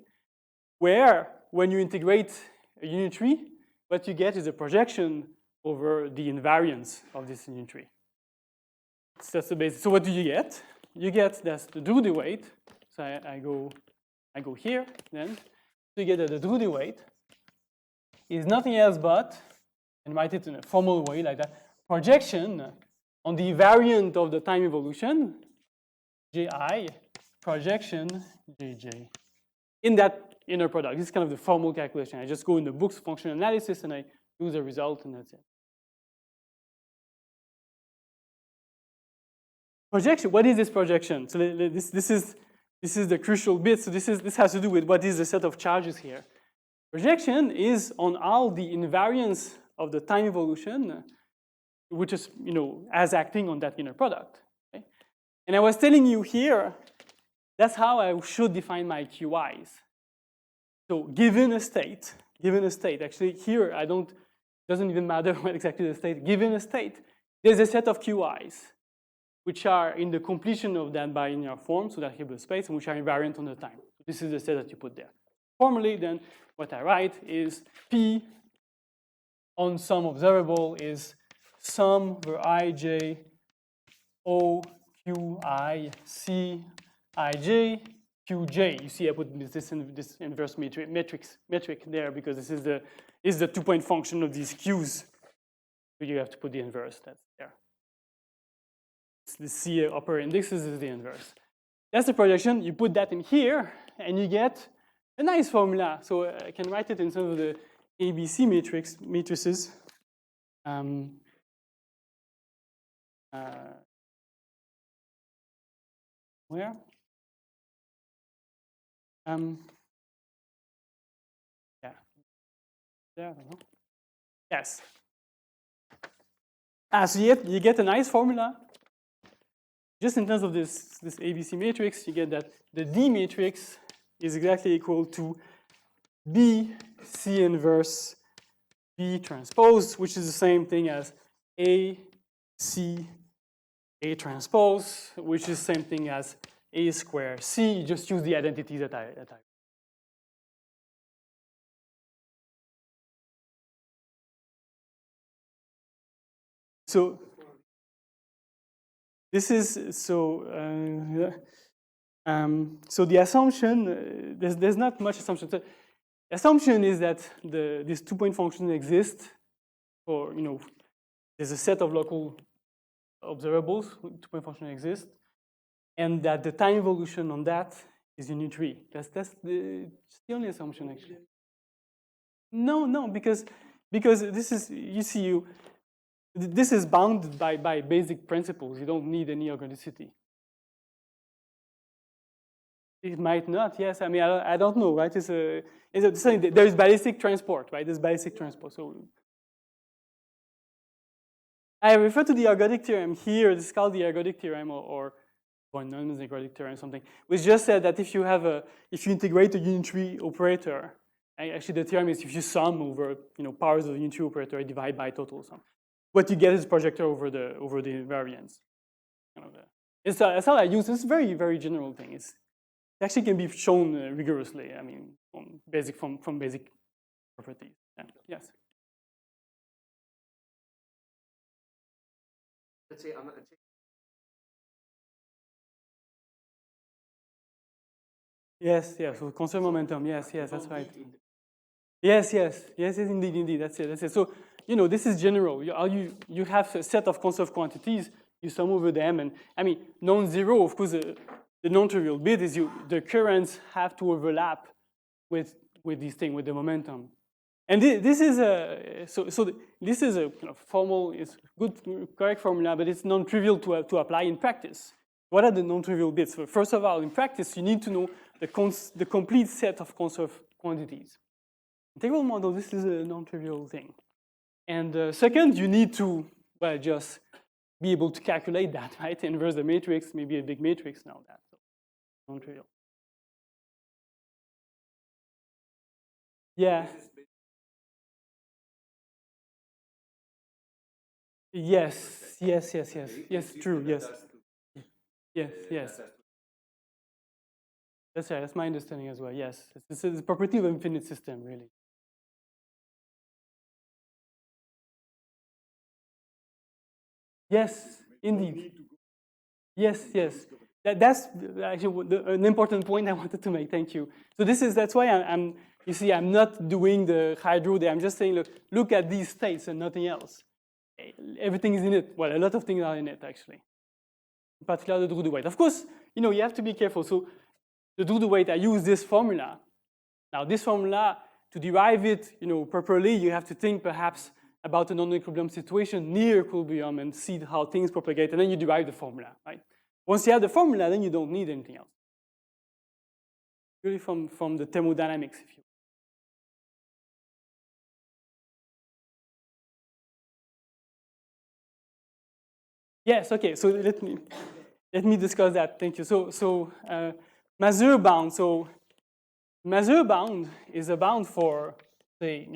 where when you integrate a unitary, what you get is a projection over the invariance of this unitary. So that's the basic. So what do you get? You get that's the Drude weight. So I go here then. So you get that the Drude weight is nothing else but, and write it in a formal way like that, projection on the invariant of the time evolution, Ji, projection Jj, in that inner product. This is kind of the formal calculation. I just go in the books function analysis and I use the result and that's it. Projection, what is this projection? So this is the crucial bit. So this has to do with what is the set of charges here. Projection is on all the invariance of the time evolution, which is, as acting on that inner product. Okay? And I was telling you here, that's how I should define my QIs. So given a state, actually here it doesn't even matter what exactly the state, given a state, there's a set of QIs, which are in the completion of that bilinear form, so that Hilbert space, and which are invariant on the time. This is the set that you put there. Formally, then, what I write is P on some observable is sum over ij o q i c ij qj. You see, I put this inverse metric there because this is the two-point function of these q's. So you have to put the inverse. That's there. The C upper indexes is the inverse. That's the projection. You put that in here, and you get a nice formula. So I can write it in terms of the ABC matrices. Where? Yeah. There, I don't know. Yes. So you get a nice formula. Just in terms of this ABC matrix, you get that the D matrix is exactly equal to B C inverse B transpose, which is the same thing as A C A transpose, which is the same thing as A square C. You just use the identities that I. So this is so the assumption there's not much assumption. So the assumption is that this two-point function exists for there's a set of local observables. Two-point function exists, and that the time evolution on that is unitary. That's the only assumption actually. No, because this is this is bounded by basic principles. You don't need any organicity. It might not. Yes, I mean I don't know, right? There is ballistic transport, right? There's ballistic transport. So I refer to the ergodic theorem here. This is called the ergodic theorem, or von Neumann's ergodic theorem, or something. Which just said that if you integrate a unitary operator, actually the theorem is if you sum over powers of the unitary operator and divide by total sum. What you get is projector over the variance. That's how I use this very, very general thing. It actually can be shown rigorously. I mean, from basic properties. Yeah. Yes. Let's say Yes. So conserve momentum. Yes, that's right. Yes, indeed. That's it. So this is general. You have a set of conserved quantities. You sum over them, and I mean non-zero. Of course, the non-trivial bit is the currents have to overlap with this thing, with the momentum. And this is this is a kind of formal, it's good, correct formula, but it's non-trivial to apply in practice. What are the non-trivial bits? So first of all, in practice, you need to know the complete set of conserved quantities. Integral model, this is a non-trivial thing. And second, you need to just be able to calculate that, right? Inverse the matrix, maybe a big matrix now that. So non-trivial. Yeah. Yes, yes, yes, yes. Yes, true, yes. Yes, yes. That's right, that's my understanding as well, yes. This is the property of an infinite system, really. Yes, indeed. Yes, yes. That's actually an important point I wanted to make, thank you. So that's why I'm you see, I'm not doing the hydro there, I'm just saying, look at these states and nothing else. Everything is in it. Well, a lot of things are in it, actually. In particular, the Drude weight. Of course, you have to be careful. So the Drude weight, I use this formula. Now, this formula, to derive it, properly, you have to think perhaps about a non-equilibrium situation near equilibrium and see how things propagate, and then you derive the formula, right? Once you have the formula, then you don't need anything else. Really from the thermodynamics, if you will. Yes, okay, so let me discuss that, thank you. So Mazur bound, so Mazur bound is a bound for, say,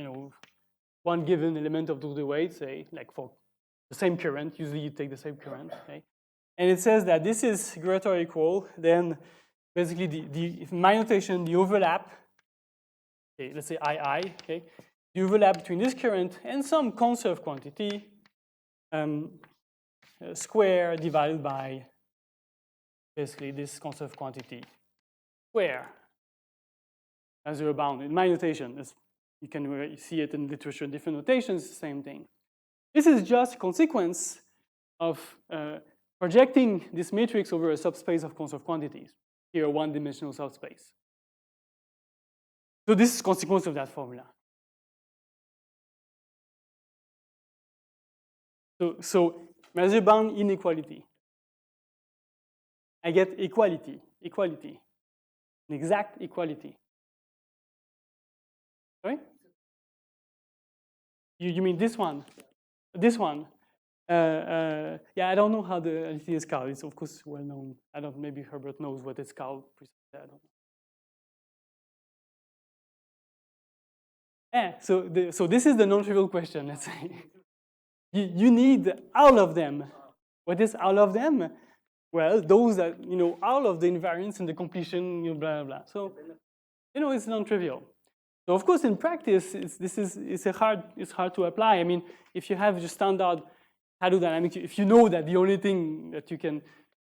one given element of Drude weight, say, like for the same current, usually you take the same current, okay? And it says that this is greater or equal, then basically my notation, the overlap, okay, let's say II, okay? The overlap between this current and some conserved quantity, square divided by basically this conserved quantity square as a bound. In my notation, you can see it in literature in different notations, same thing. This is just a consequence of projecting this matrix over a subspace of conserved quantities, here a one-dimensional subspace. So this is a consequence of that formula. So Mazur bound inequality. I get equality, an exact equality. Sorry? You mean this one? This one? Yeah, I don't know how the LT is called. It's of course well known. I don't. Maybe Herbert knows what it's called. I don't know. Yeah. So this is the non-trivial question. Let's say you need all of them. What is all of them? Well, those that all of the invariants and the completion, blah blah blah. So it's non-trivial. So of course, in practice, it's hard to apply. I mean, if you have just standard hydrodynamics, if you know that the only thing that you can,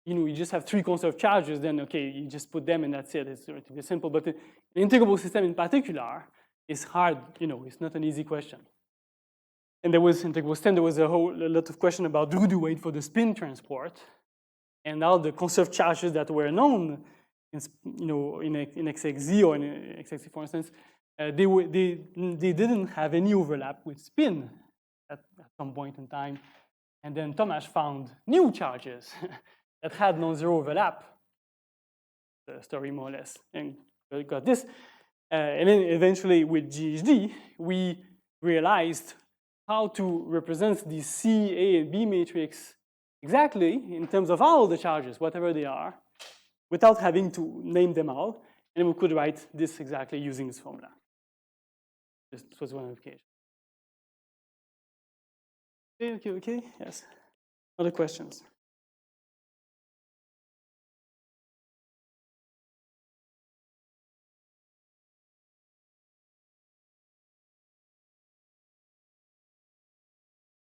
you just have 3 conserved charges, then okay, you just put them and that's it. It's relatively simple. But the integrable system in particular is hard. It's not an easy question. And there was integrable system. There was a lot of question about Drude weight for the spin transport, and all the conserved charges that were known, in XXZ or in XXZ, for instance. They didn't have any overlap with spin at some point in time. And then Thomas found new charges that had non-zero overlap, the story more or less, and we got this. And then eventually with GHD, we realized how to represent the C, A, and B matrix exactly in terms of all the charges, whatever they are, without having to name them all. And we could write this exactly using this formula. This was one application. Okay, yes. Other questions?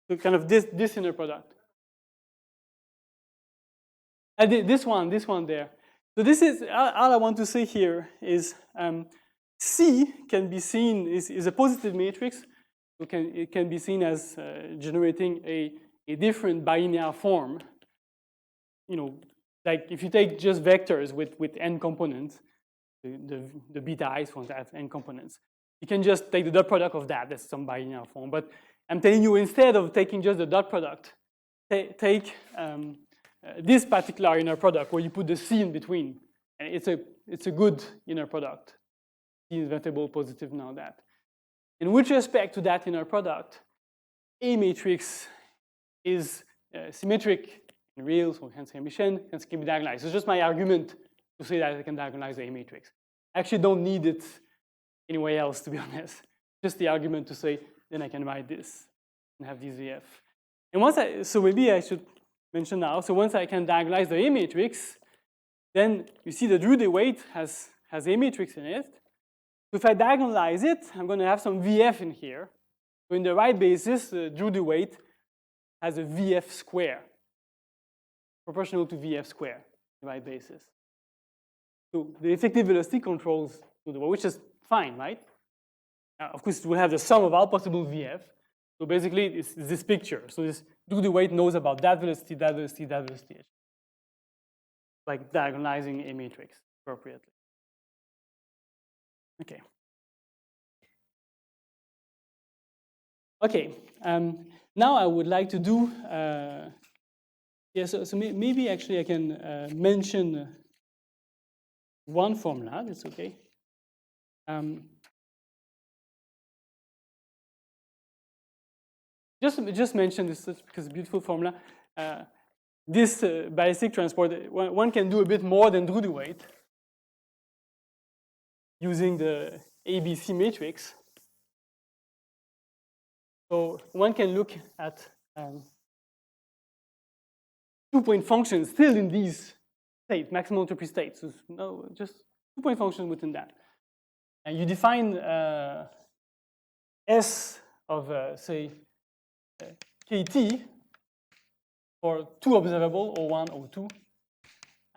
So kind of this inner product. This one there. So this is, all I want to say here is C can be seen, is a positive matrix. So it can be seen as generating a different bilinear form. Like if you take just vectors with n components, the beta i's won't have n components. You can just take the dot product of that. That's some bilinear form. But I'm telling you, instead of taking just the dot product, take this particular inner product where you put the C in between. And it's a good inner product. C is invertible, positive, now that. And with respect to that inner product, A matrix is symmetric in real, so hence Hermitian, hence can be diagonalized. So it's just my argument to say that I can diagonalize the A matrix. I actually don't need it anywhere else, to be honest. Just the argument to say, then I can write this and have this VF. And once so maybe I should mention now, so once I can diagonalize the A matrix, then you see the Drude weight has A matrix in it. So if I diagonalize it, I'm going to have some VF in here. So in the right basis, the Drude weight has a VF square, proportional to VF square, the right basis. So the effective velocity controls Drude weight, which is fine, right? Of course, it will have the sum of all possible VF. So basically, it's this picture. So this Drude weight knows about that velocity, that velocity, that velocity. Like diagonalizing a matrix appropriately. Okay. Okay. Now I would like to do. So maybe actually I can mention one formula. That's okay. Just mention this because it's a beautiful formula. This ballistic transport, one can do a bit more than Drude weight using the ABC matrix. So one can look at two-point functions still in these states, maximal entropy states. So no, just two-point functions within that. And you define S of, say, KT for two observable, O1, O2,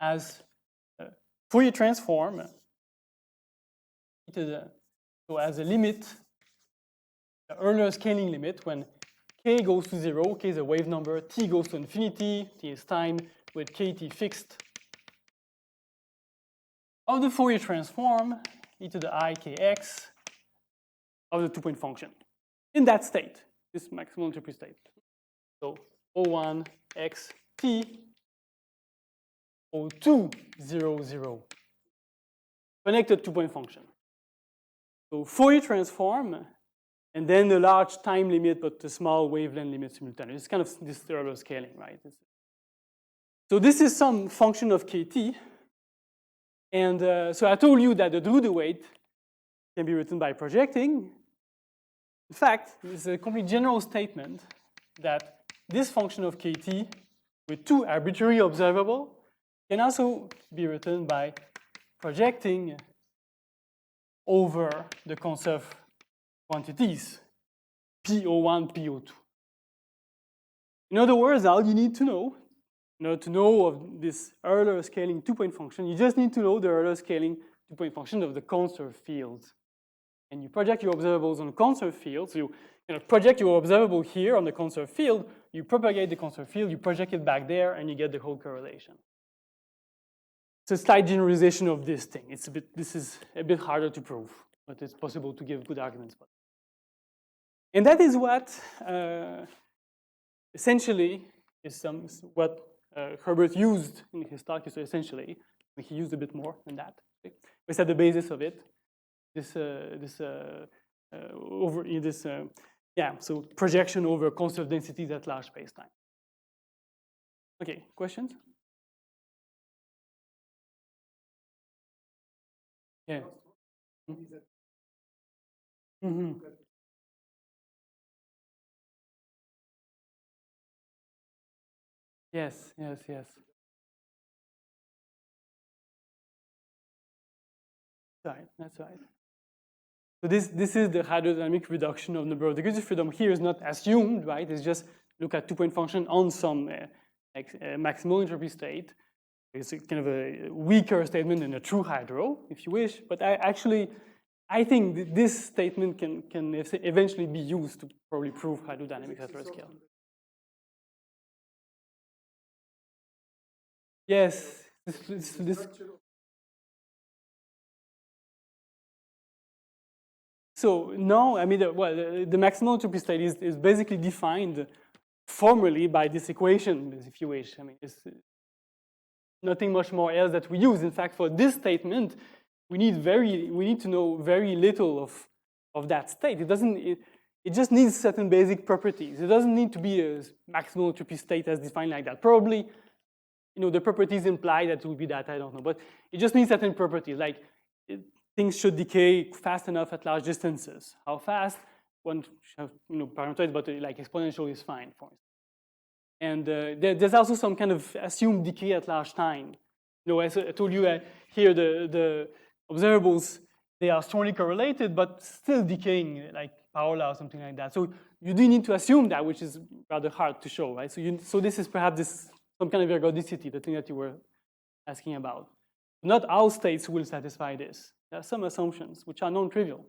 as Fourier transform so as a limit, the Euler scaling limit when k goes to 0, k is a wave number, t goes to infinity, t is time, with kt fixed, of the Fourier transform e to the I kx of the two-point function in that state, this maximal entropy state. So O1 x t O2 0 0 connected two-point function. So Fourier transform and then the large time limit but the small wavelength limit simultaneously. It's kind of this Euler scaling, right? So this is some function of kt. And so I told you that the Drude weight can be written by projecting. In fact, this is a complete general statement that this function of kt with two arbitrary observable can also be written by projecting over the conserved quantities, PO1, PO2. In other words, all you need to know, in order to know of this Euler scaling two-point function, you just need to know the Euler scaling two-point function of the conserved fields. And you project your observables on conserved fields. So you project your observable here on the conserved field, you propagate the conserved field, you project it back there, and you get the whole correlation. It's a slight generalization of this thing. This is a bit harder to prove, but it's possible to give good arguments for it. And that is what essentially is what Herbert used in his talk. So essentially, he used a bit more than that. It's at the basis of it. So projection over conserved densities at large spacetime. Okay, questions? Yeah. Mm-hmm. Yes. Right, that's right. So this is the hydrodynamic reduction of number of degrees of freedom. Here is not assumed, right? It's just look at two-point function on some maximal entropy state. It's kind of a weaker statement than a true hydro, if you wish. But I think this statement can eventually be used to probably prove hydrodynamics at lower scale. Yes. So no, I mean, the maximal entropy state is basically defined formally by this equation, if you wish. I mean, it's nothing much more else that we use. In fact, for this statement, we need to know very little of that state. it just needs certain basic properties. It doesn't need to be a maximal entropy state as defined like that. Probably, the properties imply that it will be that, I don't know. But it just needs certain properties, like things should decay fast enough at large distances. How fast? One should have, parameters, but like exponential is fine for instance. And there's also some kind of assumed decay at large time. As I told you here, the observables, they are strongly correlated, but still decaying, like power law or something like that. So you do need to assume that, which is rather hard to show, right? So this is perhaps some kind of ergodicity, the thing that you were asking about. Not all states will satisfy this. There are some assumptions which are non-trivial.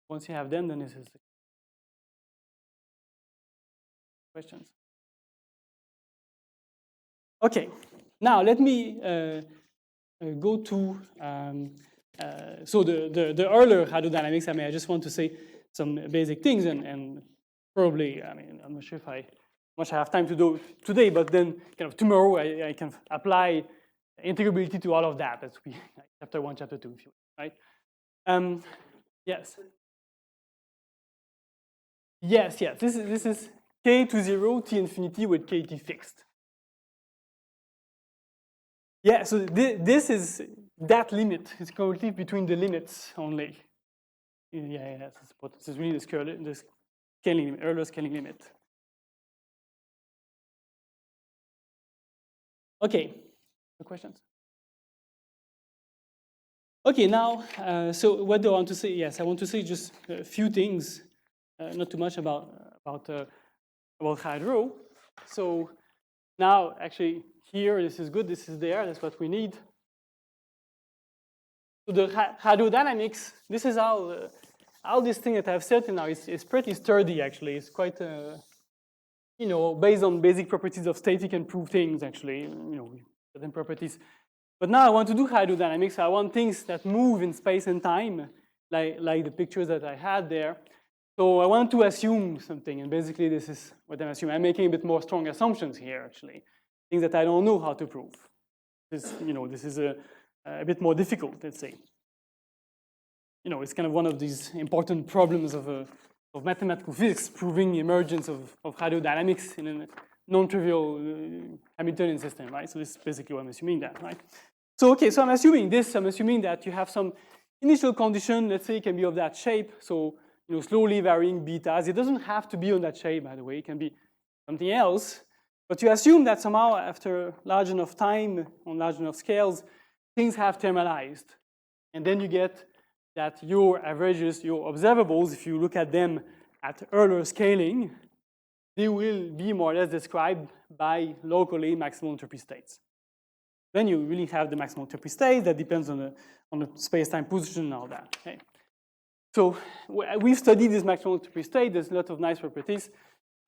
Once you have them, then this is the questions. Okay, now let me go to so the Euler hydrodynamics. I just want to say some basic things, and probably, I'm not sure if I have time to do today, but then kind of tomorrow I can apply integrability to all of that. That's like chapter 1, chapter 2, if you will, right? Yes. Yes. This is k to 0, t infinity with kt fixed. Yeah, so this is that limit. It's currently between the limits only. Yeah, this is really the scaling limit, Euler scaling limit. Okay, no questions? Okay, now, so what do I want to say? Yes, I want to say just a few things, not too much about hydro. So now, actually, here, this is good, this is there, that's what we need. So the hydrodynamics, this is all this thing that I've said now is pretty sturdy, actually. It's quite, based on basic properties of state, you can prove things, actually, certain properties. But now I want to do hydrodynamics. I want things that move in space and time, like the pictures that I had there. So I want to assume something, and basically this is what I'm assuming. I'm making a bit more strong assumptions here, actually. Things that I don't know how to prove. This is a bit more difficult, let's say. It's kind of one of these important problems of mathematical physics, proving the emergence of hydrodynamics in a non-trivial Hamiltonian system, right? So this is basically what I'm assuming that, right? So okay, so I'm assuming this. I'm assuming that you have some initial condition, let's say it can be of that shape. So slowly varying betas. It doesn't have to be on that shape, by the way. It can be something else. But you assume that somehow after large enough time, on large enough scales, things have thermalized. And then you get that your averages, your observables, if you look at them at Euler scaling, they will be more or less described by locally maximal entropy states. Then you really have the maximal entropy state that depends on the space-time position and all that. Okay? So we've studied this maximal entropy state. There's a lot of nice properties.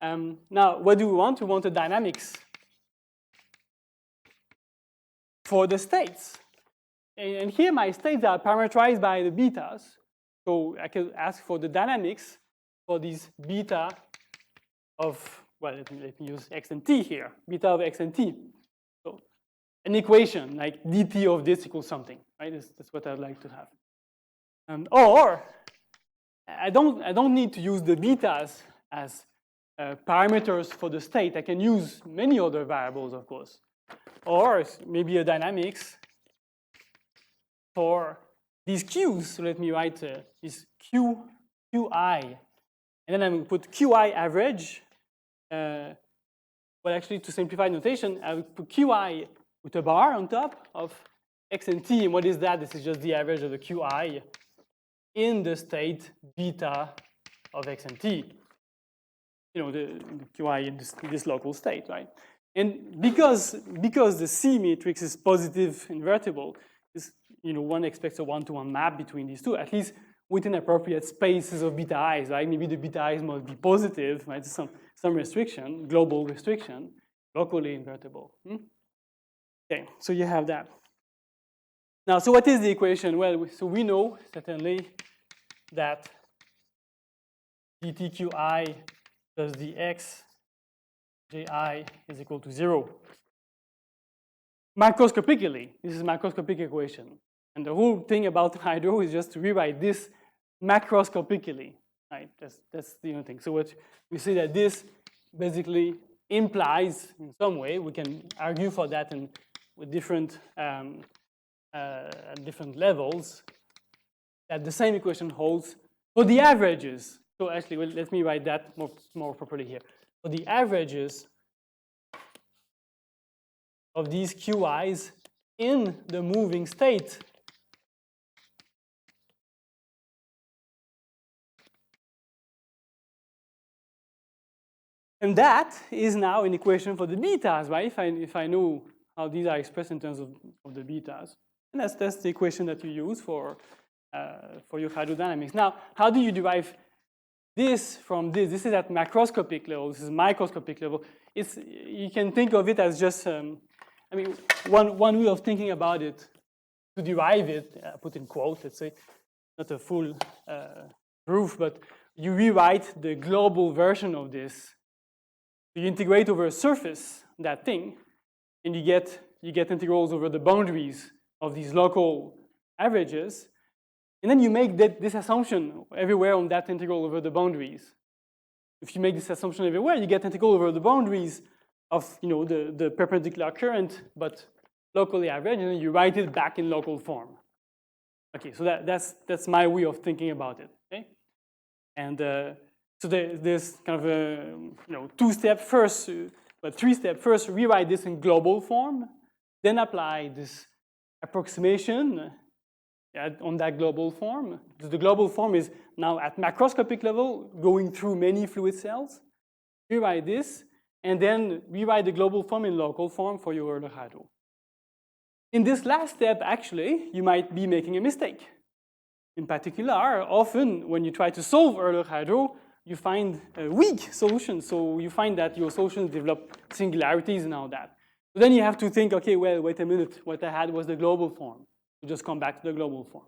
Now, what do we want? We want the dynamics for the states. And here my states are parameterized by the betas. So I can ask for the dynamics for these beta of, well, let me use x and t here, beta of x and t. So an equation like dt of this equals something, right? That's what I'd like to have. Or I don't need to use the betas as parameters for the state. I can use many other variables, of course. Or maybe a dynamics for these q's. So let me write this qi. And then I'm going to put qi average. Well, actually, to simplify notation, I will put qi with a bar on top of x and t. And what is that? This is just the average of the qi in the state beta of x and t. The qi in this local state, right? And because the C matrix is positive invertible, one expects a one-to-one map between these two, at least within appropriate spaces of beta i's, right? Maybe the beta i's must be positive, right? Some restriction, global restriction, locally invertible. Okay, so you have that. Now, so what is the equation? Well, so we know certainly that dtqi plus dx ji is equal to 0. Macroscopically, this is a macroscopic equation. And the whole thing about hydro is just to rewrite this macroscopically. right? That's the only thing. So what we see that this basically implies in some way, we can argue for that and with different levels, that the same equation holds for the averages. So actually, well, let me write that more properly here. For the averages of these QIs in the moving state. And that is now an equation for the betas, right? If I know how these are expressed in terms of the betas. And that's the equation that you use for your hydrodynamics. Now, how do you derive this from this? This is at macroscopic level. This is microscopic level. You can think of it as just, I mean, one way of thinking about it, to derive it, put in quotes, let's say, not a full proof, but you rewrite the global version of this. You integrate over a surface that thing, and you get integrals over the boundaries of these local averages, and then you make this assumption everywhere on that integral over the boundaries. If you make this assumption everywhere, you get integral over the boundaries of the perpendicular current, but locally average, and then you write it back in local form. Okay, so that's my way of thinking about it. Okay, and so there's kind of a two-step first, but three-step first. Rewrite this in global form, then apply this approximation on that global form. The global form is now at macroscopic level, going through many fluid cells. Rewrite this, and then rewrite the global form in local form for your Euler hydro. In this last step, actually, you might be making a mistake. In particular, often when you try to solve Euler hydro, you find a weak solution. So you find that your solutions develop singularities and all that. So then you have to think, okay, well, wait a minute. What I had was the global form. You just come back to the global form.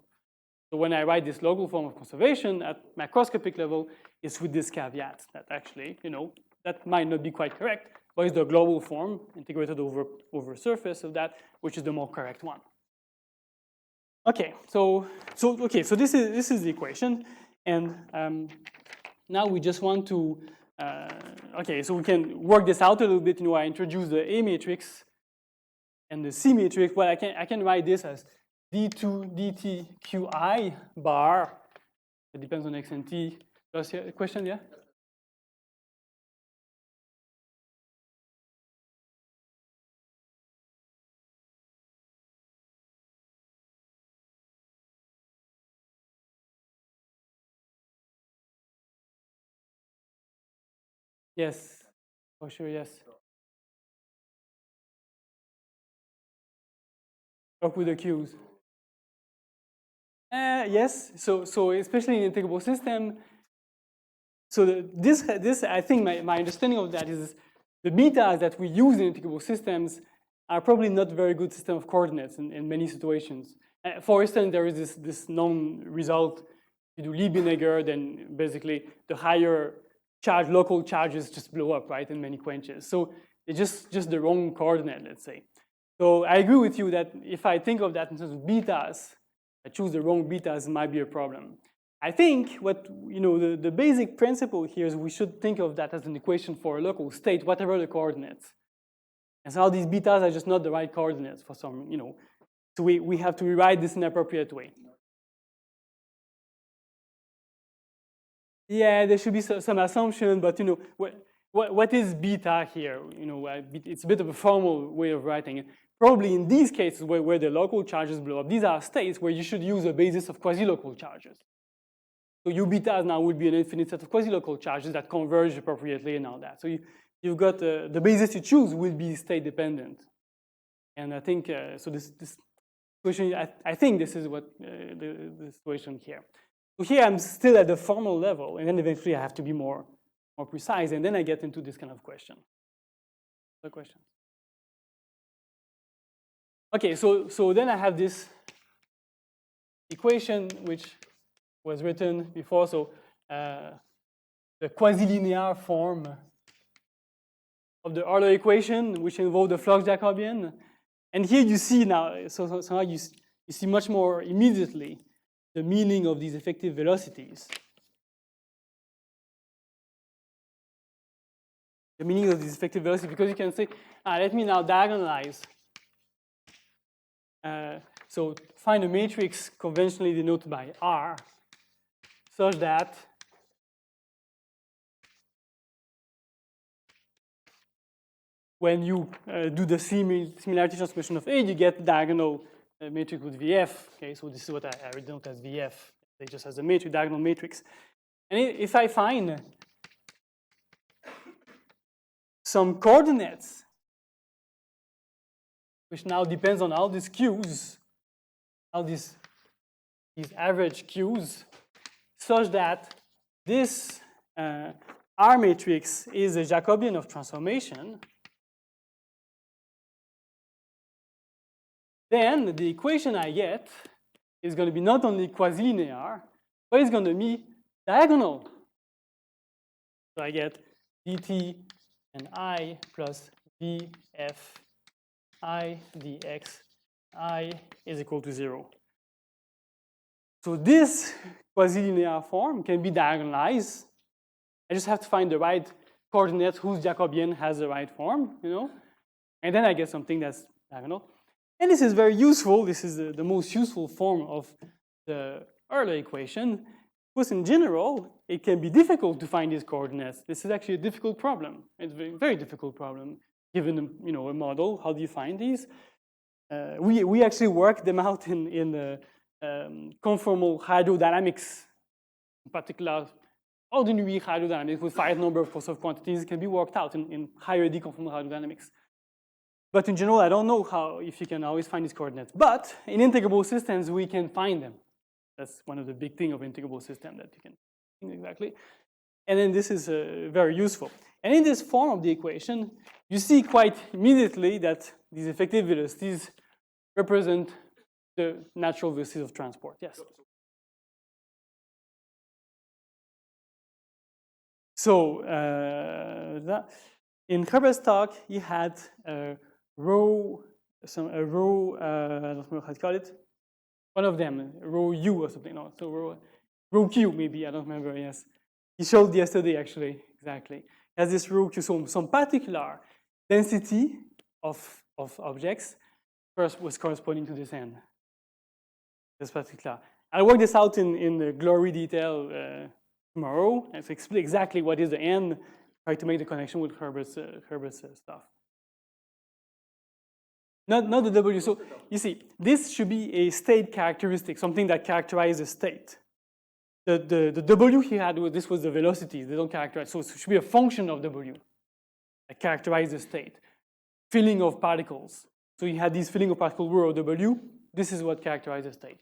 So when I write this local form of conservation at macroscopic level, it's with this caveat that actually, that might not be quite correct, but it's the global form integrated over surface of that, which is the more correct one. Okay, so this is the equation, and now we just want to, okay, so we can work this out a little bit. I introduced the A matrix and the C matrix. Well, I can write this as D2 dt Qi bar. It depends on X and T. Does you have a question, yeah? Yes, for sure, yes. Work with the Qs. Yes, so especially in integrable system. So this I think my understanding of that is the betas that we use in integrable systems are probably not very good system of coordinates in many situations. For instance, there is this known result. You do Liebigneger, then basically the higher charge, local charges just blow up, right, in many quenches. So it's just the wrong coordinate, let's say. So I agree with you that if I think of that in terms of betas, I choose the wrong betas, might be a problem. I think what, the basic principle here is we should think of that as an equation for a local state, whatever the coordinates. And so these betas are just not the right coordinates for some, so we have to rewrite this in an appropriate way. Yeah, there should be some assumption, but what is beta here? It's a bit of a formal way of writing it. Probably in these cases where the local charges blow up, these are states where you should use a basis of quasi-local charges. So U betas now would be an infinite set of quasi-local charges that converge appropriately and all that. So you've got the basis you choose will be state dependent. And I think, so this situation, I think this is what the situation here. So here I'm still at the formal level, and then eventually I have to be more precise, and then I get into this kind of question. Other questions? Okay, so then I have this equation which was written before, so the quasi-linear form of the Euler equation, which involved the flux Jacobian. And here you see now, so now you see much more immediately the meaning of these effective velocities. the meaning of this effective velocity, because you can say, let me now diagonalize. So find a matrix conventionally denoted by R, such that when you do the similarity transformation of A, you get diagonal matrix with VF. Okay, so this is what I denote as VF. They just as a matrix, diagonal matrix. And if I find some coordinates, which now depends on all these Q's, all these average Q's, such that this R matrix is a Jacobian of transformation, then the equation I get is going to be not only quasi-linear, but it's going to be diagonal. So I get dt and I plus df I dx I is equal to 0. So this quasi-linear form can be diagonalized. I just have to find the right coordinate whose Jacobian has the right form, you know, and then I get something that's diagonal. And this is very useful. This is the most useful form of the Euler equation. Because in general, it can be difficult to find these coordinates. This is actually a difficult problem. It's a very, very difficult problem. Given a model, how do you find these? We actually worked them out in the conformal hydrodynamics, in particular, ordinary hydrodynamics with finite number of quantities can be worked out in higher conformal hydrodynamics. But in general, I don't know if you can always find these coordinates. But in integrable systems, we can find them. That's one of the big things of integrable system that you can think exactly. And then this is very useful. And in this form of the equation, you see quite immediately that these effective velocities represent the natural velocities of transport. Yes? So in Herbert's talk, he had a row, I don't know how to call it. One of them, row U or something. No, so row Q maybe, I don't remember, yes. He showed yesterday actually, exactly. Has this row Q, so some particular density of objects first was corresponding to this n. This particular. I'll work this out in the glory detail tomorrow and explain exactly what is the n, try to make the connection with Herbert's stuff. Not the W. So you see, this should be a state characteristic, something that characterizes state. The W he had, this was the velocity. They don't characterize. So it should be a function of W that characterizes state. Filling of particles. So you had this filling of particle rho W. This is what characterizes state.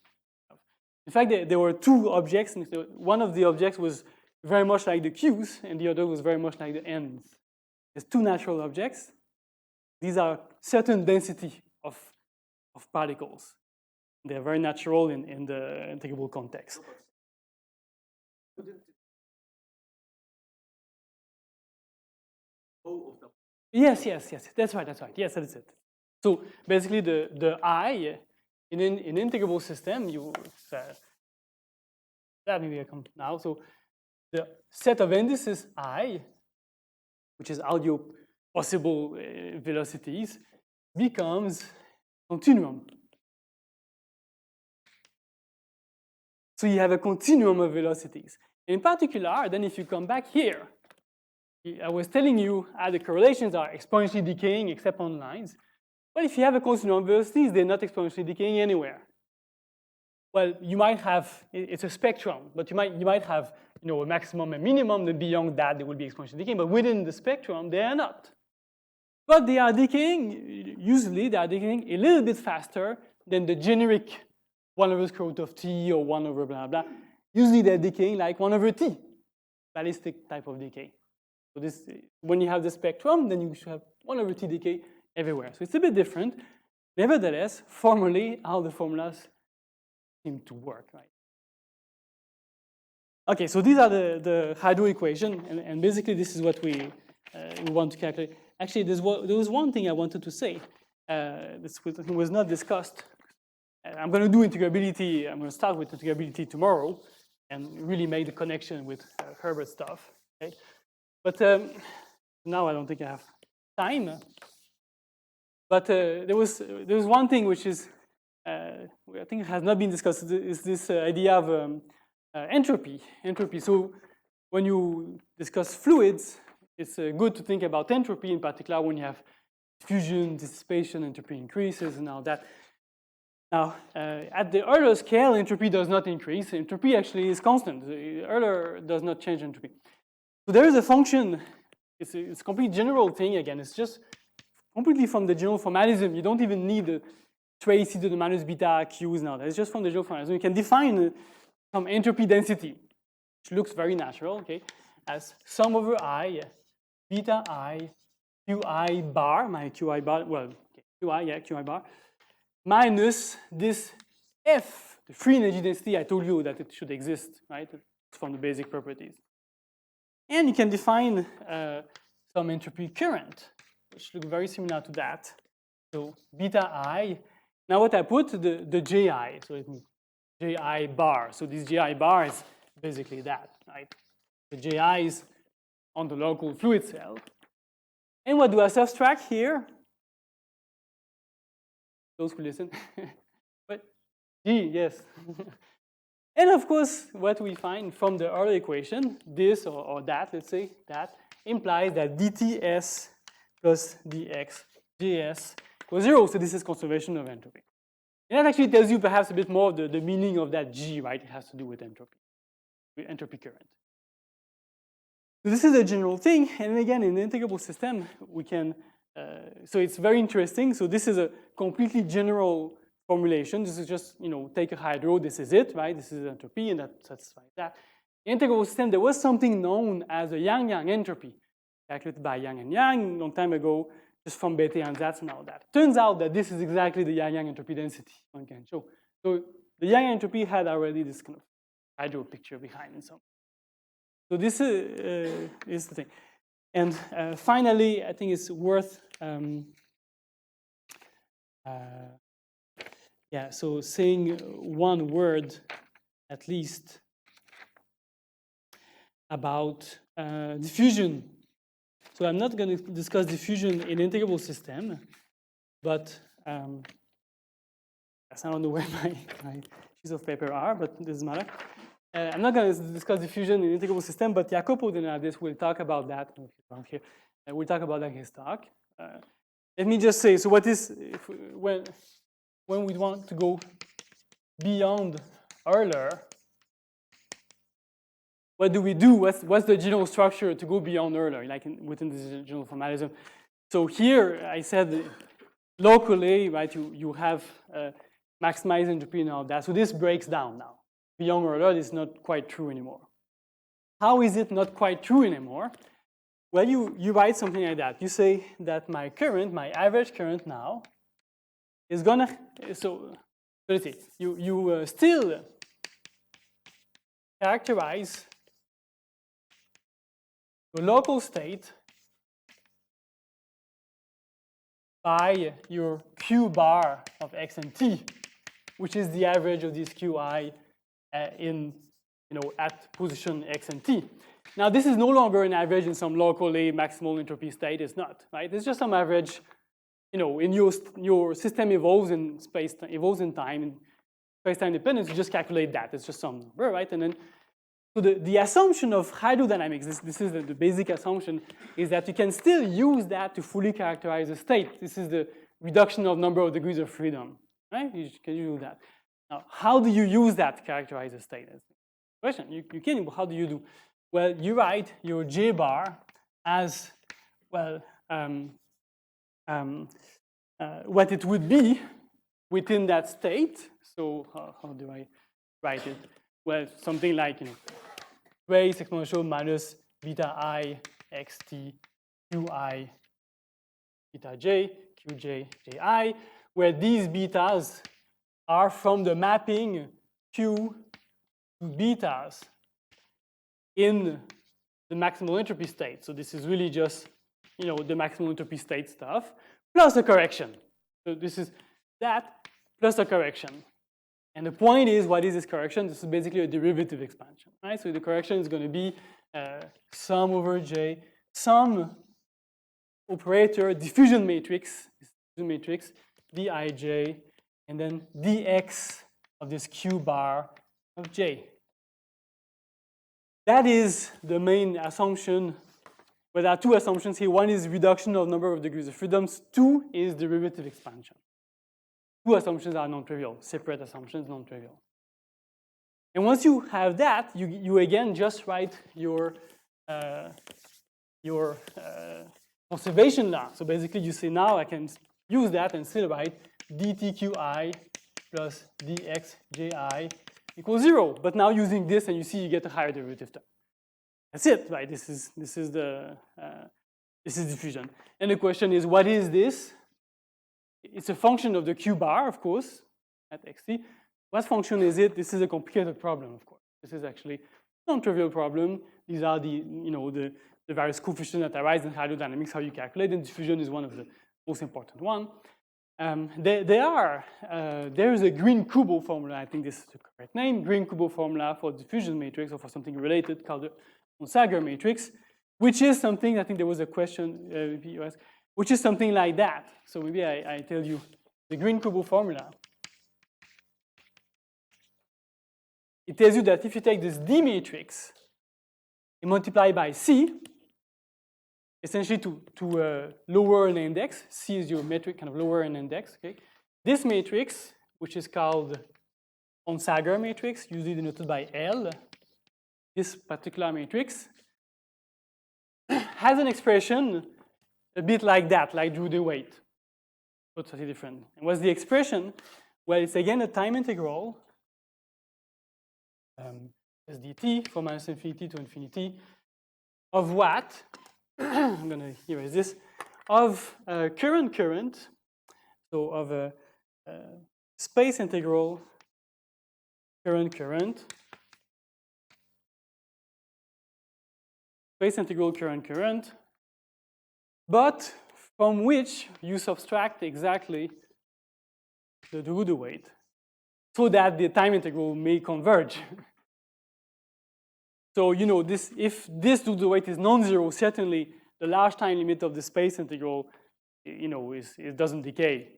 In fact, there were two objects. And one of the objects was very much like the Q's, and the other was very much like the N's. There's two natural objects. These are certain density of particles. They're very natural in the integrable context. Yes, that's right. Yes, that's it. So basically the I in an integrable system, that maybe I come to now. So the set of indices I, which is all your possible velocities, becomes continuum. So you have a continuum of velocities. In particular, then if you come back here, I was telling you the correlations are exponentially decaying except on lines. But if you have a continuum of velocities, they're not exponentially decaying anywhere. Well, you might have, it's a spectrum, but you might have a maximum and minimum, then beyond that they will be exponentially decaying, but within the spectrum they are not. But they are decaying, usually they are decaying a little bit faster than the generic 1 over square root of t or 1 over blah blah. Usually they're decaying like 1 over t, ballistic type of decay. So this, when you have the spectrum, then you should have 1 over t decay everywhere. So it's a bit different. Nevertheless, formally, all the formulas seem to work, right? Okay, so these are the hydro equation, and basically this is what we want to calculate. Actually, there was one thing I wanted to say. This was not discussed. I'm going to do integrability. I'm going to start with integrability tomorrow and really make the connection with Herbert stuff. Okay? But Now I don't think I have time. But there was one thing which is, I think has not been discussed, is this idea of entropy. So when you discuss fluids, it's good to think about entropy, in particular when you have diffusion, dissipation, entropy increases, and all that. Now, at the Euler scale, entropy does not increase. Entropy actually is constant. Euler does not change entropy. So there is a function. It's a complete general thing again. It's just completely from the general formalism. You don't even need the trace e to the minus beta q's now. It's just from the general formalism. You can define some entropy density, which looks very natural, okay, as sum over I, beta I, qi bar, my qi bar, well, okay, qi, yeah, qi bar, minus this f, the free energy density. I told you that it should exist, right? It's from the basic properties. And you can define some entropy current, which looks very similar to that. So beta I. Now what I put, the ji, so it means ji bar. So this ji bar is basically that, right? The ji is on the local fluid cell. And what do I subtract here? Those who listen. But G, yes. And of course, what we find from the Euler equation, this or that, let's say, that implies that dTs plus dx js equals 0. So this is conservation of entropy. And that actually tells you perhaps a bit more of the meaning of that G, right? It has to do with entropy current. So this is a general thing. And again, in the integrable system, we can, so it's very interesting. So this is a completely general formulation. This is just, take a hydro, this is it, right? This is entropy, and that satisfies that. In the integrable system, there was something known as a Yang-Yang entropy, calculated by Yang and Yang a long time ago, just from Bethe and Zatz and all that. Turns out that this is exactly the Yang-Yang entropy density one can show. So the Yang entropy had already this kind of hydro picture behind and so on. So this is the thing. And finally, I think it's worth, so saying one word at least about diffusion. So I'm not going to discuss diffusion in integrable system, but I don't know where my sheets of paper are, but it doesn't matter. I'm not going to discuss diffusion in integrable system, but Jacopo Denardis will talk about that. Here, we'll talk about that in his talk. Let me just say, so what is, when we want to go beyond Euler, what do we do? What's the general structure to go beyond Euler, like within this general formalism? So here I said locally, right, you have maximized entropy and all that. So this breaks down now. Beyond Euler is not quite true anymore. How is it not quite true anymore? Well, you write something like that. You say that my current, my average current now, is gonna, so let's see, you still characterize the local state by your Q bar of x and t, which is the average of this Qi in, at position x and t. Now, this is no longer an average in some locally maximal entropy state. It's not, right? It's just some average, in your system evolves in space, evolves in time, in space-time dependence. You just calculate that. It's just some number, right? And then, so the assumption of hydrodynamics, this is the basic assumption, is that you can still use that to fully characterize a state. This is the reduction of number of degrees of freedom, right? Can you do that? Now, how do you use that to characterize a state? That's the question. You can, but how do you do? Well, you write your J bar as, well, what it would be within that state. So how do I write it? Well, something like, raise exponential minus beta I xt qi beta j qj ji, where these betas are from the mapping q to betas in the maximal entropy state. So this is really just, the maximal entropy state stuff, plus a correction. So this is that plus a correction. And the point is, what is this correction? This is basically a derivative expansion, right? So the correction is going to be sum over j, sum operator diffusion matrix, DIJ, and then dx of this q bar of j. That is the main assumption. Well, there are two assumptions here. One is reduction of number of degrees of freedoms. Two is derivative expansion. Two assumptions are non-trivial, separate assumptions, non-trivial. And once you have that, you again just write your conservation law. So basically you say now I can use that and still write dtqi plus dxji equals 0. But now using this, and you see you get a higher derivative term. That's it, right? This is diffusion. And the question is, what is this? It's a function of the q bar, of course, at xt. What function is it? This is a complicated problem, of course. This is actually a non-trivial problem. These are the various coefficients that arise in hydrodynamics, how you calculate, and diffusion is one of the most important one. There is a green Kubo formula, I think this is the correct name, green Kubo formula for diffusion matrix or for something related called the Sagar matrix, which is something, I think there was a question, which is something like that. So maybe I tell you the green Kubo formula. It tells you that if you take this D matrix and multiply by C, essentially to lower an index, C is your metric, kind of lower an index, okay? This matrix, which is called Sagar matrix, usually denoted by L, this particular matrix, has an expression a bit like that, like Drude Weight, but totally different. And what's the expression? Well, it's again a time integral, as dt from minus infinity to infinity, of what? I'm going to erase this, of current, so of a space integral current, space integral current, but from which you subtract exactly the Drude weight so that the time integral may converge. So, you know, if this Drude weight is non-zero, certainly the large time limit of the space integral, you know, it doesn't decay.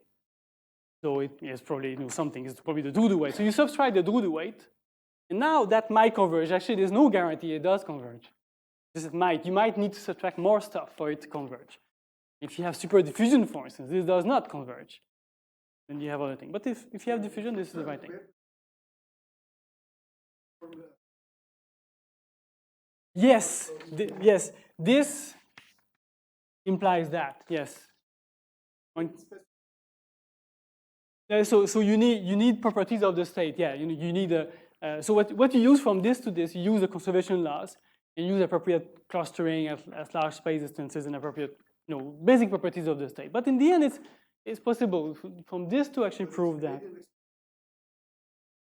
So it is probably, you know, something, it's probably the Drude weight. So you subtract the Drude weight, and now that might converge. Actually, there's no guarantee it does converge. This might. You might need to subtract more stuff for it to converge. If you have super diffusion, for instance, this does not converge. Then you have other things. But if you have diffusion, this is the right thing. Yes, yes, this implies that, yes. So you need properties of the state, yeah. You need a, so what you use from this to this, you use the conservation laws and use appropriate clustering at large space distances and appropriate, you know, basic properties of the state. But in the end, it's possible from this to actually prove that.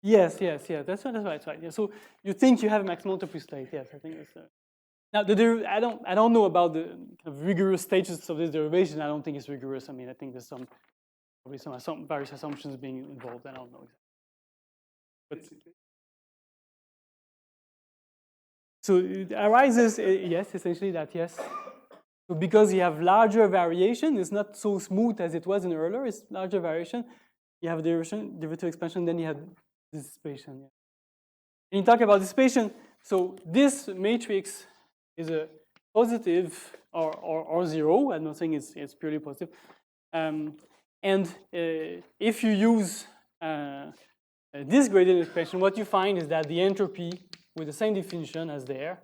Yes, that's right. Yeah. So you think you have maximum entropy state? Yes, I think that's. Now I don't know about the kind of rigorous stages of this derivation. I don't think it's rigorous. I mean, I think there's probably some various assumptions being involved. I don't know exactly. But so it arises, yes, essentially that, yes. So because you have larger variation, it's not so smooth as it was in Euler. It's larger variation. You have derivative expansion, then you have dissipation. Yeah. And you talk about dissipation. So this matrix is a positive or zero. I'm not saying it's purely positive. And if you use this gradient expression, what you find is that the entropy with the same definition as there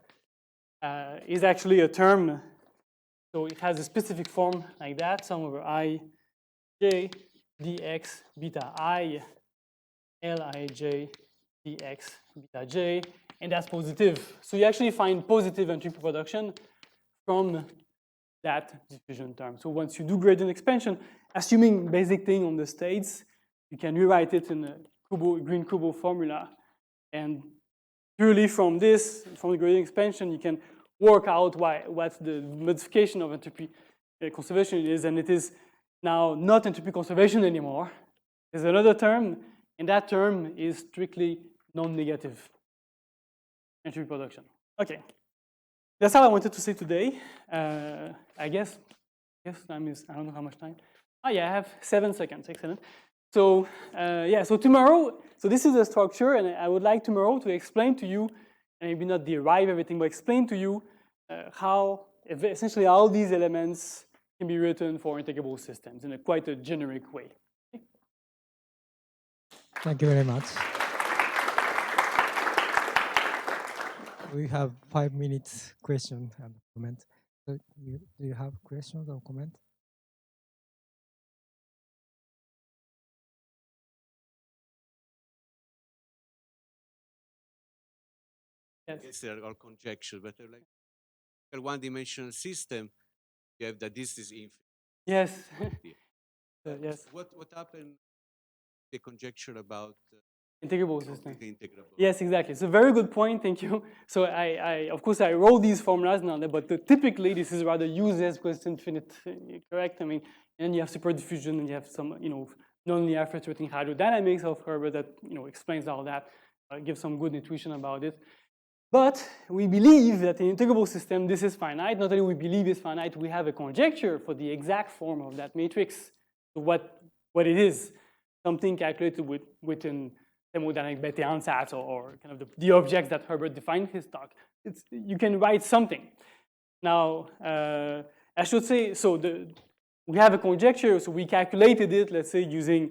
is actually a term. So it has a specific form like that, sum over I j dx beta I Lij dx beta j, and that's positive. So you actually find positive entropy production from that diffusion term. So once you do gradient expansion, assuming basic thing on the states, you can rewrite it in the green Kubo formula. And purely from this, from the gradient expansion, you can work out what the modification of entropy conservation is, and it is now not entropy conservation anymore. There's another term, and that term is strictly non-negative entropy production. Okay, that's all I wanted to say today. I guess Yes, time is, I don't know how much time. Oh yeah, I have 7 seconds, excellent. So yeah, so tomorrow, so this is the structure, and I would like tomorrow to explain to you, and maybe not derive everything, but explain to you how essentially all these elements can be written for integrable systems in a quite a generic way. Okay? Thank you very much. We have 5 minutes question and comment. So do you have questions or comment? Yes. Yes, there are conjecture, but like a one-dimensional system, you have that this is infinite. Yes. Yes. What happened? The conjecture about Integrable system. integrable. Yes, exactly. It's a very good point. Thank you. So of course, I wrote these formulas now, but typically this is rather useless because it's infinite. Correct? I mean, and you have super diffusion, and you have some, non-linear fluctuating hydrodynamics of Herbert that, explains all that, gives some good intuition about it. But we believe that in integrable system, this is finite. Not only we believe it's finite, we have a conjecture for the exact form of that matrix. So what it is, something calculated within thermodynamic Bethe ansatz or kind of the objects that Herbert defined in his talk. You can write something. Now, I should say, so we have a conjecture, so we calculated it, let's say, using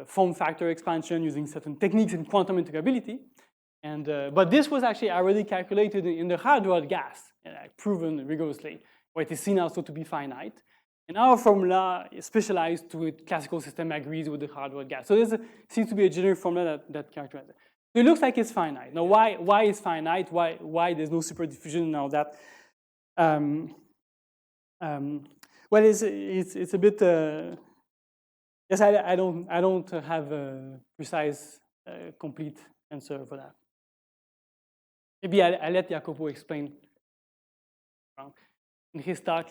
form factor expansion, using certain techniques in quantum integrability. And, but this was actually already calculated in the hard-rod gas, proven rigorously, where it is seen also to be finite. And our formula is specialized to a classical system agrees with the hard-rod gas. So there seems to be a generic formula that characterizes it. So it looks like it's finite. Now, why is finite? Why there's no super diffusion and all that? Well, it's a bit. Yes, I don't have a precise, complete answer for that. Maybe I'll let Jacopo explain in his talk.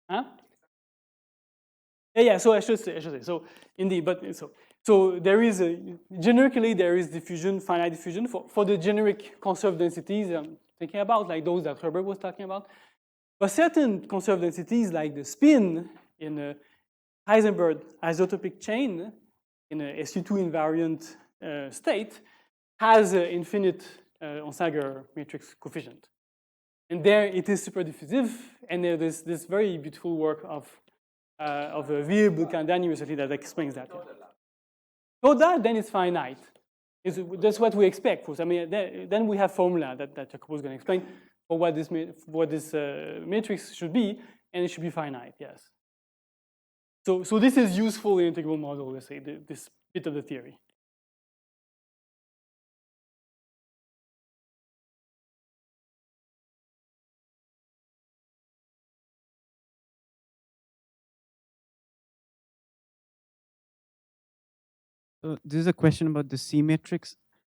Huh? Yeah. So I should say. So indeed, but so there is generically there is diffusion, finite diffusion for the generic conserved densities I'm thinking about, like those that Herbert was talking about. But certain conserved densities, like the spin in a Heisenberg isotopic chain in a SU2 invariant state, has an infinite Onsager matrix coefficient. And there it is super diffusive, and there's this very beautiful work of Buchandani recently that explains that. So that then it's finite. That's what we expect. Of course. I mean, then we have formula that Jacopo is going to explain for what this matrix should be, and it should be finite. Yes. So this is useful in integral model. Let's say this bit of the theory. So this is a question about the C matrix.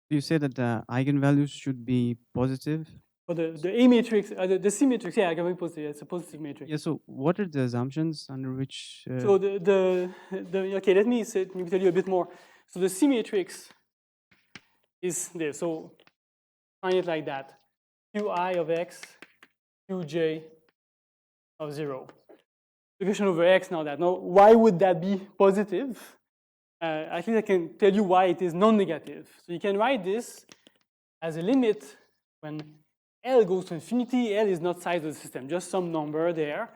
You say that the eigenvalues should be positive. For the A matrix, the C matrix, yeah, I can be positive. It's a positive matrix. Yeah. So what are the assumptions under which? So okay, let me tell you a bit more. So the C matrix is there. So find it like that: Qi of x, Qj of 0. Integration over x. Now why would that be positive? At least I can tell you why it is non-negative. So you can write this as a limit when L goes to infinity. L is not size of the system, just some number there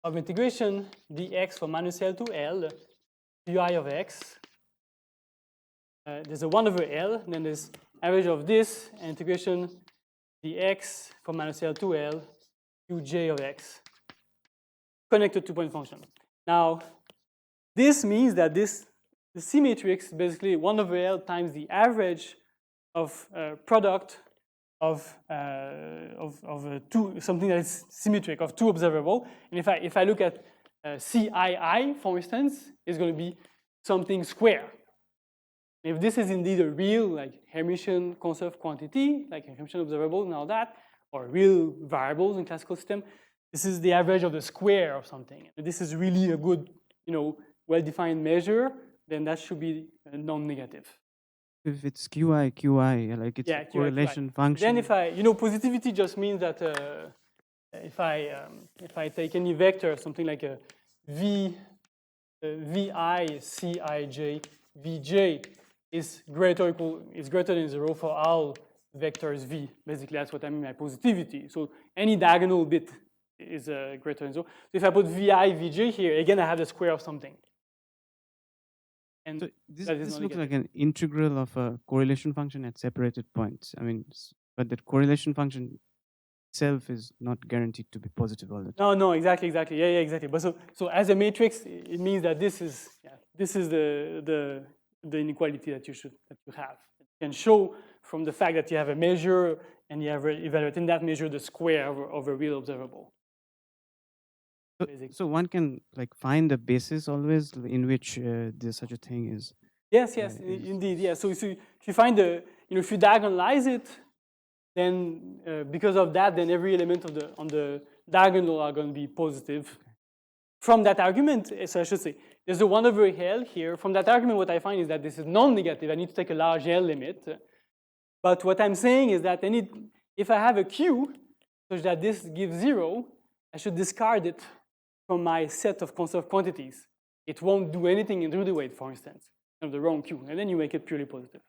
of integration dx from minus L to L, Qi of x. There's a 1 over L, and then there's average of this, and integration dx from minus L to L, Qj of x, connected to point function. Now, this means that the C matrix is basically 1 over L times the average of product of something that is symmetric, of two observable. And if I look at CII, for instance, it's going to be something square. If this is indeed a real, like Hermitian conserved quantity, like a Hermitian observable and all that, or real variables in classical system, this is the average of the square of something. If this is really a good, well-defined measure, then that should be non-negative. If it's QI, like it's a correlation function. Then if positivity just means that if I take any vector, something like a vi cij vj is greater than 0 for all vectors v. Basically, that's what I mean by positivity. So any diagonal bit is greater than 0. So if I put vi vj here, again, I have the square of something. And So this that is looks not like an integral of a correlation function at separated points. I mean, but that correlation function itself is not guaranteed to be positive all the time. No, exactly. Yeah, exactly. But so as a matrix, it means that this is the inequality that you have. You can show from the fact that you have a measure and you have evaluating that measure the square of a real observable. So one can like find a basis always in which there's such a thing is. Yes, indeed. Yeah. So if you find if you diagonalize it, then because of that, then every element on the diagonal are going to be positive. From that argument, so I should say, there's a 1 over L here. From that argument, what I find is that this is non-negative. I need to take a large L limit. But what I'm saying is that if I have a Q such that this gives 0, I should discard it from my set of conserved quantities. It won't do anything in Drude Weight, for instance, of the wrong Q. And then you make it purely positive.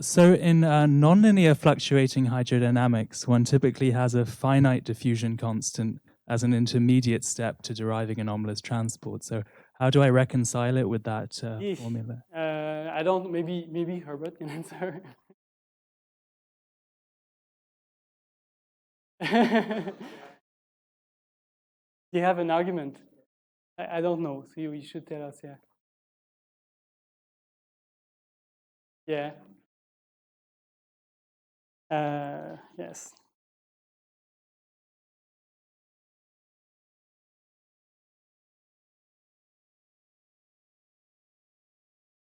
So in nonlinear fluctuating hydrodynamics, one typically has a finite diffusion constant as an intermediate step to deriving anomalous transport. So how do I reconcile it with that formula? I don't, maybe Herbert can answer. You have an argument? I don't know, so you should tell us, yeah. Yeah. Yes.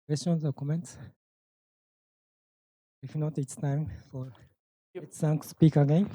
Questions or comments? If not, it's time for let's thank speaker again.